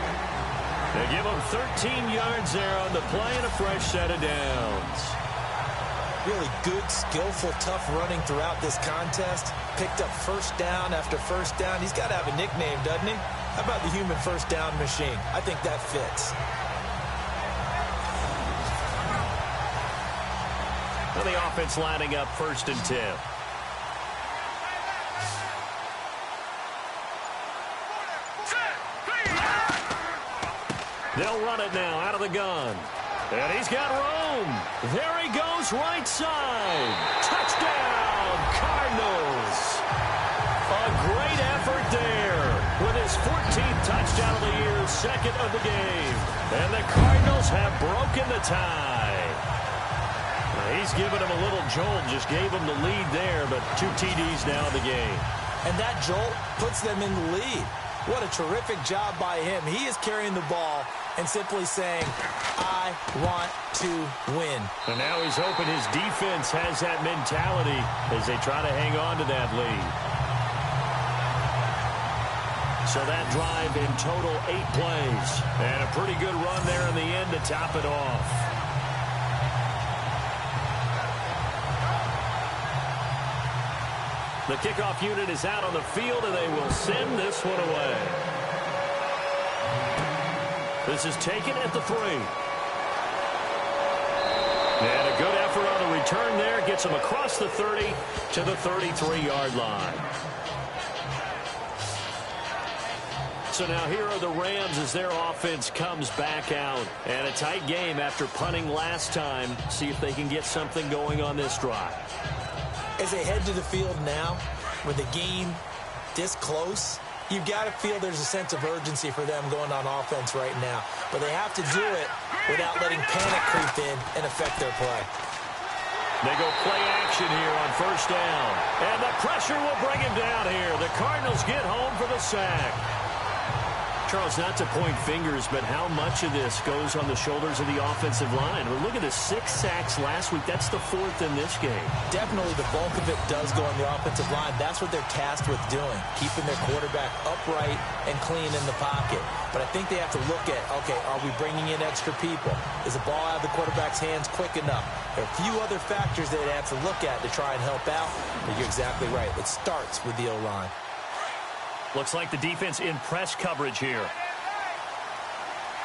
They give him 13 yards there on the play and a fresh set of downs. Really good, skillful, tough running throughout this contest. Picked up first down after first down. He's got to have a nickname, doesn't he? How about the human first down machine? I think that fits. And the offense lining up 1st and 10. They'll run it now out of the gun. And he's got room. There he goes, right side. Touchdown, Cardinals. A great effort there with his 14th touchdown of the year, 2nd of the game. And the Cardinals have broken the tie. He's given him a little jolt, just gave him the lead there, but 2 TDs now in the game. And that jolt puts them in the lead. What a terrific job by him. He is carrying the ball and simply saying, I want to win. And now he's hoping his defense has that mentality as they try to hang on to that lead. So that drive in total 8 plays. And a pretty good run there in the end to top it off. The kickoff unit is out on the field, and they will send this one away. This is taken at the 3. And a good effort on the return there. Gets him across the 30 to the 33-yard line. So now here are the Rams as their offense comes back out. And a tight game after punting last time. See if they can get something going on this drive. As they head to the field now, with the game this close, you've got to feel there's a sense of urgency for them going on offense right now. But they have to do it without letting panic creep in and affect their play. They go play action here on first down. And the pressure will bring him down here. The Cardinals get home for the sack. Charles, not to point fingers, but how much of this goes on the shoulders of the offensive line? Well, look at the 6 sacks last week. That's the 4th in this game. Definitely the bulk of it does go on the offensive line. That's what they're tasked with doing, keeping their quarterback upright and clean in the pocket. But I think they have to look at, okay, are we bringing in extra people? Is the ball out of the quarterback's hands quick enough? There are a few other factors they'd have to look at to try and help out. But you're exactly right. It starts with the O-line. Looks like the defense in press coverage here.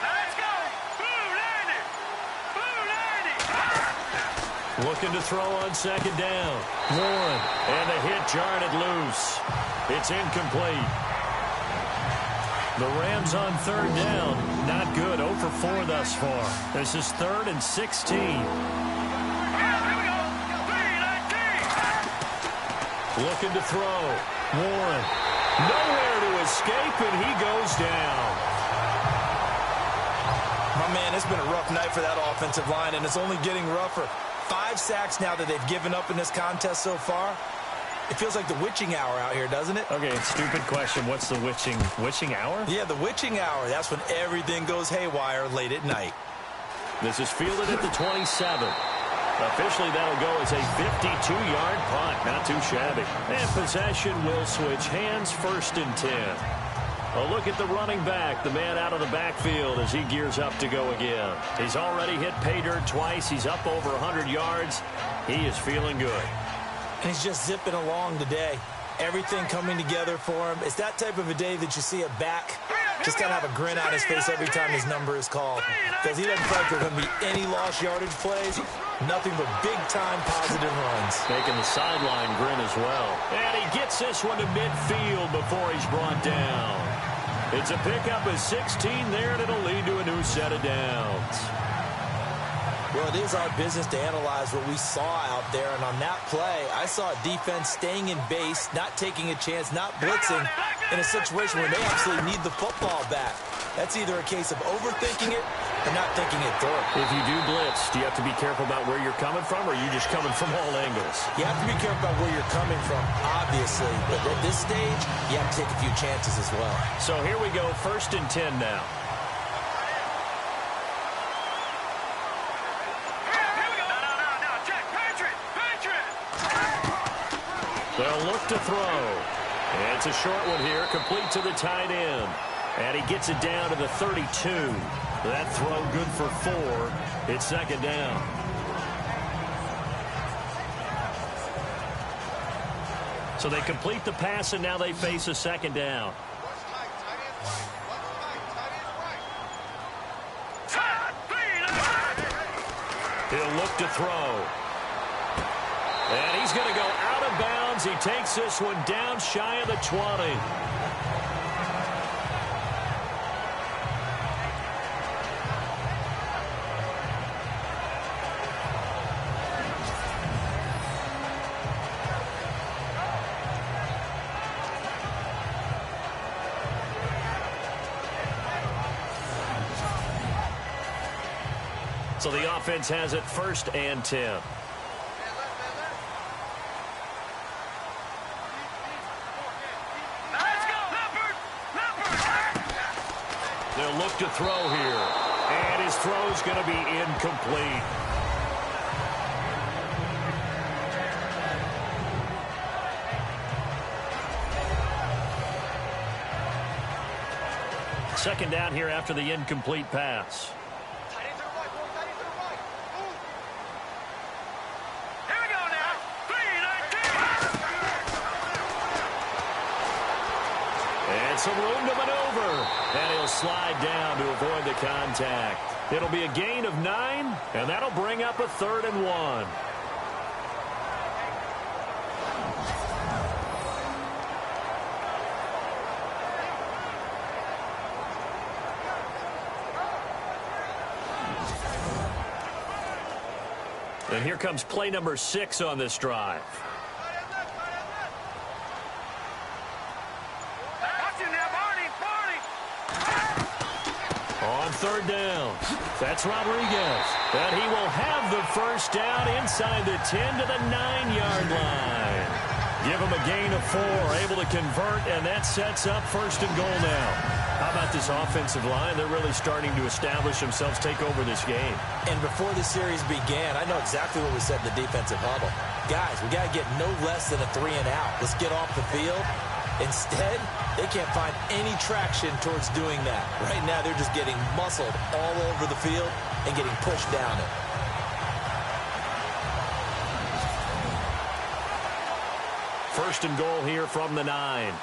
Let's go. Blue 90. Looking to throw on 2nd down. Warren. And the hit jarred it loose. It's incomplete. The Rams on 3rd down. Not good. 0 for 4 thus far. This is 3rd and 16. Here we go. 3-19. Looking to throw. Warren. Nowhere to escape, and he goes down. My man, it's been a rough night for that offensive line, and it's only getting rougher. 5 sacks now that they've given up in this contest so far. It feels like the witching hour out here, doesn't it? Okay, stupid question. What's the witching hour? Yeah, the witching hour. That's when everything goes haywire late at night. This is fielded at the 27. Officially, that'll go as a 52-yard punt. Not too shabby. And possession will switch hands, 1st and 10. A look at the running back, the man out of the backfield as he gears up to go again. He's already hit pay dirt twice. He's up over 100 yards. He is feeling good. And he's just zipping along today. Everything coming together for him. It's that type of a day that you see a back just got to have a grin on his face every time his number is called. Because he doesn't feel like there are going to be any lost yardage plays. Nothing but big-time positive runs. Making the sideline grin as well. And he gets this one to midfield before he's brought down. It's a pickup of 16 there, and it'll lead to a new set of downs. Well, it is our business to analyze what we saw out there. And on that play, I saw a defense staying in base, not taking a chance, not blitzing in a situation where they absolutely need the football back. That's either a case of overthinking it or not thinking it through. If you do blitz, do you have to be careful about where you're coming from, or are you just coming from all angles? You have to be careful about where you're coming from, obviously. But at this stage, you have to take a few chances as well. So here we go, 1st and 10 now. They'll look to throw. And it's a short one here, complete to the tight end. And he gets it down to the 32. That throw good for 4. It's 2nd down. So they complete the pass, and now they face a 2nd down. He'll look to throw. And he's going to go out of bounds. He takes this one down shy of the 20. So the offense has it 1st and 10. They'll look to throw here. And his throw's going to be incomplete. Second down here after the incomplete pass. Some room to maneuver, and he'll slide down to avoid the contact. It'll be a gain of 9, and that'll bring up a 3rd and 1. And here comes play number 6 on this drive. On 3rd down, that's Rodriguez. And he will have the 1st down inside the 10 to the 9-yard line. Give them a gain of 4, able to convert, and that sets up first and goal now. How about this offensive line? They're really starting to establish themselves, take over this game. And before the series began, I know exactly what we said in the defensive huddle. Guys, we got to get no less than a 3 and out. Let's get off the field. Instead, they can't find any traction towards doing that. Right now, they're just getting muscled all over the field and getting pushed down it. First and goal here from the 9.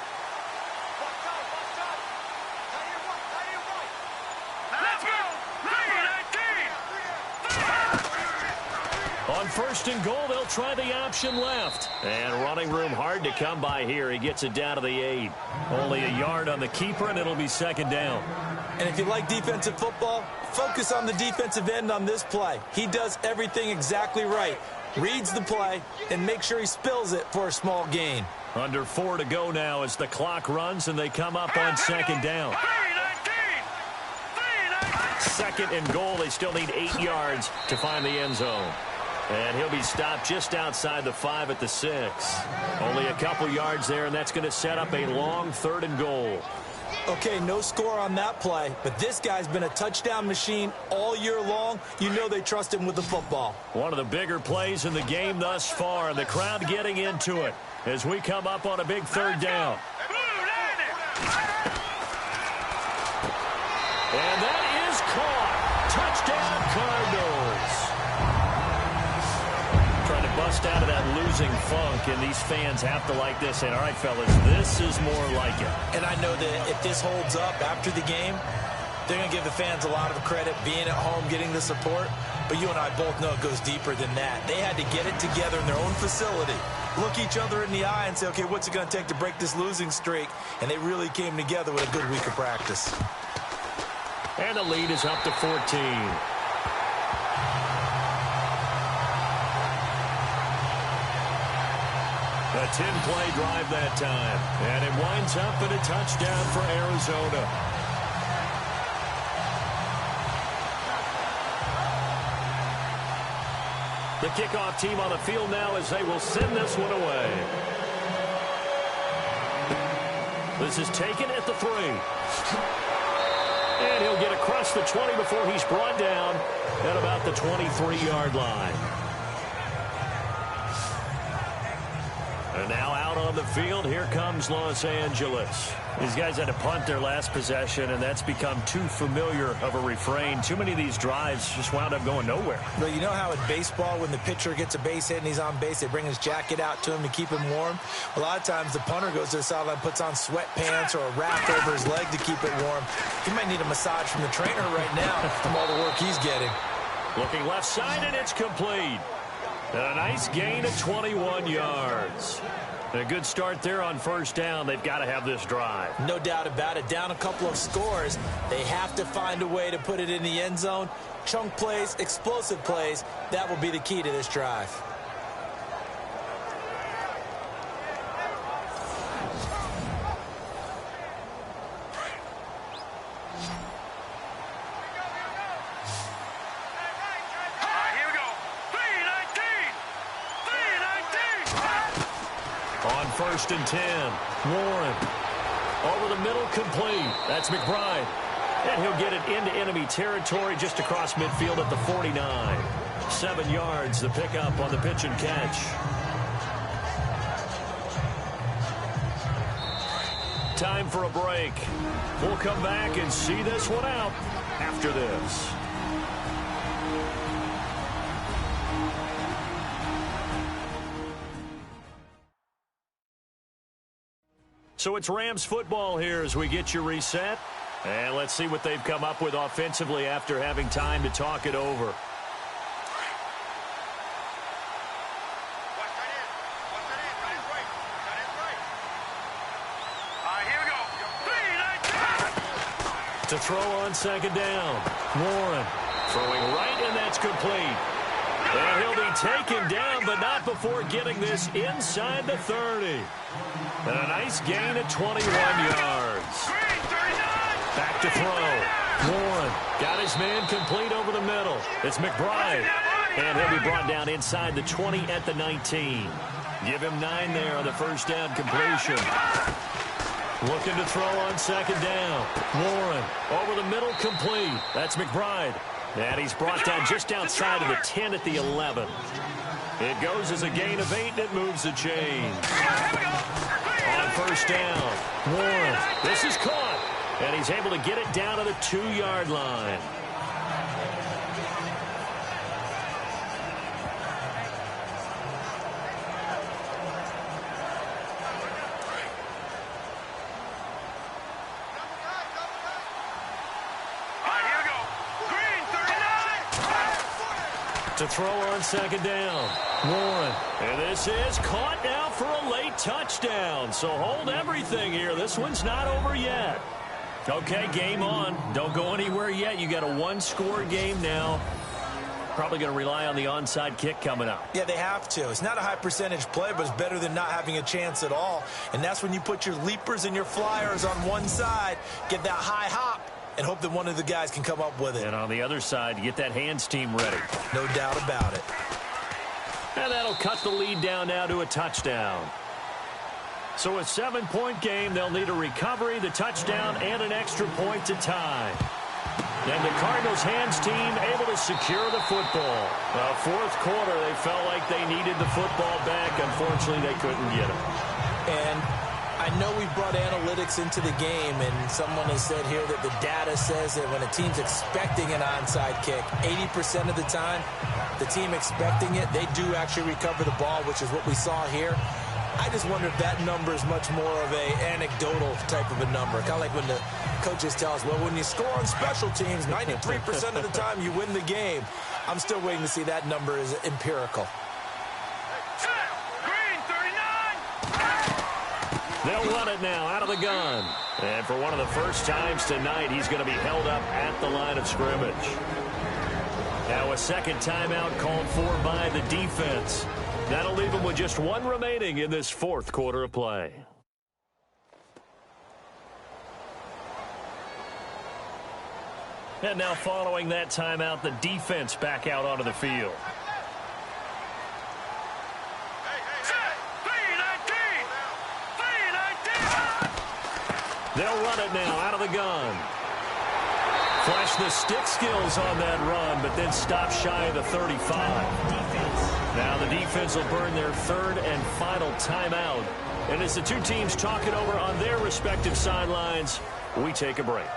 On first and goal, they'll try the option left. And running room hard to come by here. He gets it down to the 8. Only a yard on the keeper, and it'll be second down. And if you like defensive football, focus on the defensive end on this play. He does everything exactly right. Reads the play and make sure he spills it for a small gain. Under 4 to go now as the clock runs and they come up on second down. Second and goal. They still need 8 yards to find the end zone. And he'll be stopped just outside the 5 at the 6. Only a couple yards there, and that's going to set up a long 3rd and goal. Okay, no score on that play, but this guy's been a touchdown machine all year long. You know they trust him with the football. One of the bigger plays in the game thus far, and the crowd getting into it as we come up on a big 3rd down. And that is caught. Touchdown, Cardinals. Trying to bust out of that losing funk, and these fans have to like this. And all right, fellas, this is more like it. And I know that if this holds up after the game, they're going to give the fans a lot of credit, being at home, getting the support. But you and I both know it goes deeper than that. They had to get it together in their own facility, look each other in the eye and say, okay, what's it going to take to break this losing streak? And they really came together with a good week of practice. And the lead is up to 14. A 10-play drive that time. And it winds up in a touchdown for Arizona. The kickoff team on the field now as they will send this one away. This is taken at the 3. And he'll get across the 20 before he's brought down at about the 23-yard line. And now out on the field, here comes Los Angeles. These guys had to punt their last possession, and that's become too familiar of a refrain. Too many of these drives just wound up going nowhere. Well, you know how in baseball, when the pitcher gets a base hit and he's on base, they bring his jacket out to him to keep him warm? A lot of times the punter goes to the sideline, puts on sweatpants or a wrap over his leg to keep it warm. He might need a massage from the trainer right now from all the work he's getting. Looking left side, and it's complete. And a nice gain of 21 yards. And a good start there on first down. They've got to have this drive. No doubt about it. Down a couple of scores. They have to find a way to put it in the end zone. Chunk plays, explosive plays. That will be the key to this drive. First and 10. Warren. Over the middle, complete. That's McBride. And he'll get it into enemy territory just across midfield at the 49. 7 yards, the pickup on the pitch and catch. Time for a break. We'll come back and see this one out after this. So it's Rams football here as we get you reset. And let's see what they've come up with offensively after having time to talk it over. To throw on second down. Warren throwing right, and that's complete. And he'll be taken down, but not before getting this inside the 30. And a nice gain of 21 yards. Back to throw. Warren got his man complete over the middle. It's McBride. And he'll be brought down inside the 20 at the 19. Give him 9 there on the first down completion. Looking to throw on second down. Warren over the middle, complete. That's McBride. And he's brought down just outside of the 10 at the 11. It goes as a gain of 8, and it moves the chain. On first down, Warren. This is caught. And he's able to get it down to the 2-yard line. To throw on second down, Warren. And this is caught now for a late touchdown. So hold everything here. This one's not over yet. Okay, game on. Don't go anywhere yet. You got a 1-score game now. Probably going to rely on the onside kick coming up. Yeah, they have to. It's not a high percentage play, but it's better than not having a chance at all. And that's when you put your leapers and your flyers on one side, get that high hop, and hope that one of the guys can come up with it. And on the other side, get that hands team ready. No doubt about it. And that'll cut the lead down now to a touchdown. So a 7-point game, they'll need a recovery, the touchdown, and an extra point to tie. And the Cardinals hands team able to secure the football. Fourth quarter, they felt like they needed the football back. Unfortunately, they couldn't get it. And I know we brought analytics into the game, and someone has said here that the data says that when a team's expecting an onside kick, 80% of the time, the team expecting it, they do actually recover the ball, which is what we saw here. I just wonder if that number is much more of a anecdotal type of a number. Kind of like when the coaches tell us, well, when you score on special teams, 93% of the time you win the game. I'm still waiting to see that number is empirical. They'll run it now out of the gun. And for one of the first times tonight, he's going to be held up at the line of scrimmage. Now a second timeout called for by the defense. That'll leave him with just 1 remaining in this fourth quarter of play. And now following that timeout, the defense back out onto the field. They'll run it now out of the gun. Flash the stick skills on that run, but then stop shy of the 35. Now the defense will burn their third and final timeout. And as the two teams talk it over on their respective sidelines, we take a break.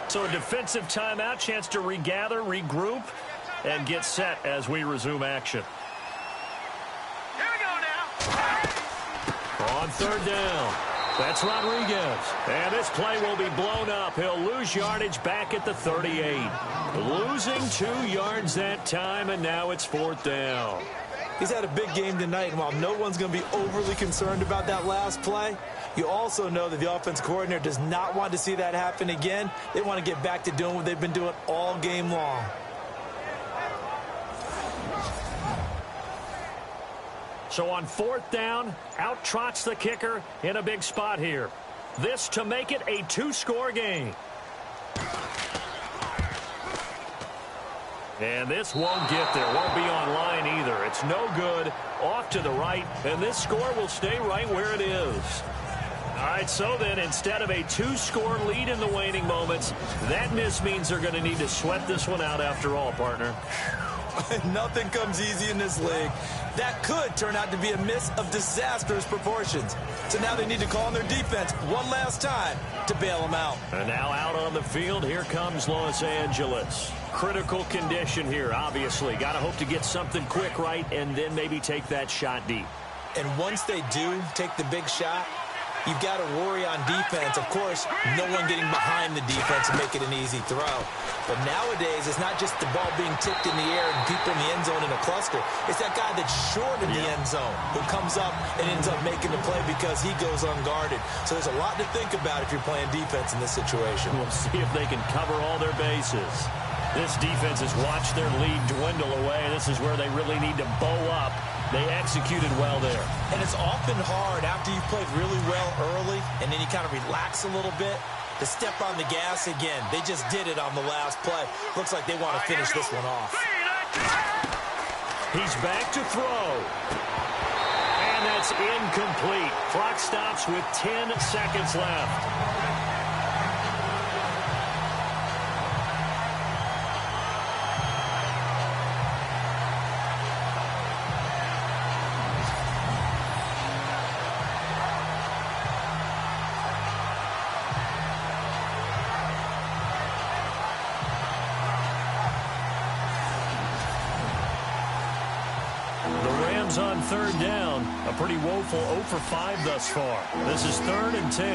So a defensive timeout, chance to regather, regroup, and get set as we resume action. On third down, that's Rodriguez. And this play will be blown up. He'll lose yardage back at the 38. Losing 2 yards that time, and now it's fourth down. He's had a big game tonight, and while no one's going to be overly concerned about that last play, you also know that the offense coordinator does not want to see that happen again. They want to get back to doing what they've been doing all game long. So on fourth down, out trots the kicker in a big spot here. This to make it a 2-score game. And this won't get there. Won't be on line either. It's no good. Off to the right. And this score will stay right where it is. All right, so then instead of a 2-score lead in the waning moments, that miss means they're going to need to sweat this one out after all, partner. Nothing comes easy in this league. That could turn out to be a miss of disastrous proportions. So now they need to call on their defense one last time to bail them out. And now out on the field, here comes Los Angeles. Critical condition here, obviously. Got to hope to get something quick right and then maybe take that shot deep. And once they do take the big shot, you've got to worry on defense. Of course, no one getting behind the defense and make it an easy throw. But nowadays, it's not just the ball being tipped in the air and people in the end zone in a cluster. It's that guy that's short in the end zone who comes up and ends up making the play because he goes unguarded. So there's a lot to think about if you're playing defense in this situation. We'll see if they can cover all their bases. This defense has watched their lead dwindle away. This is where they really need to bow up. They executed well there. And it's often hard after you've played really well early and then you kind of relax a little bit. to step on the gas again. They just did it on the last play. Looks like they want to finish this one off. He's back to throw. And that's incomplete. Clock stops with 10 seconds left. On third down, a pretty woeful 0 for 5 thus far. This is 3rd and 10.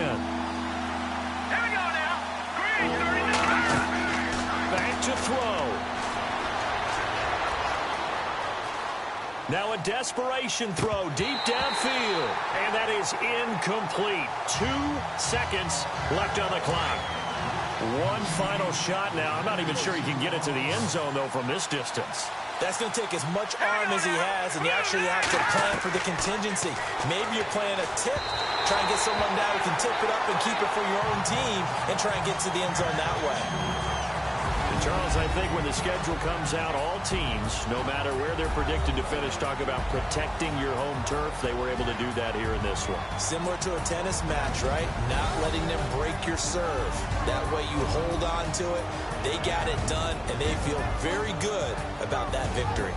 Here we go now. Green, 30 Back to throw. Now a desperation throw deep downfield. And that is incomplete. 2 seconds left on the clock. One final shot now. I'm not even sure he can get it to the end zone, though, from this distance. That's going to take as much arm as he has, and you actually have to plan for the contingency. Maybe you're playing a tip, try and get someone down who can tip it up and keep it for your own team and try and get to the end zone that way. And Charles, I think when the schedule comes out, all teams, no matter where they're predicted to finish, talk about protecting your home turf. They were able to do that here in this one. Similar to a tennis match, right? Not letting them break your serve. That way you hold on to it. They got it done, and they feel very good about that victory.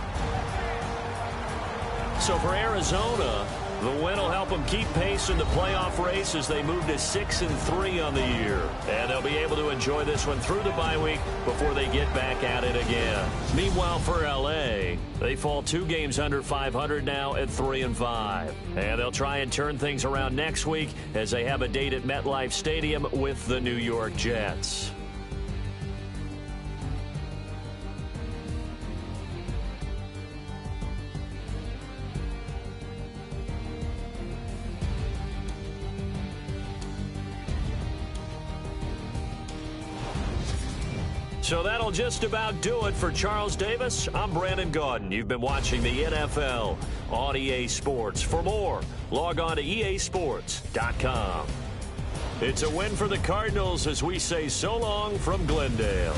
So for Arizona, the win will help them keep pace in the playoff race as they move to 6-3 on the year. And they'll be able to enjoy this one through the bye week before they get back at it again. Meanwhile, for L.A., they fall 2 games under 500 now at 3-5. And they'll try and turn things around next week as they have a date at MetLife Stadium with the New York Jets. So that'll just about do it for Charles Davis. I'm Brandon Gaudin. You've been watching the NFL on EA Sports. For more, log on to easports.com. It's a win for the Cardinals as we say so long from Glendale.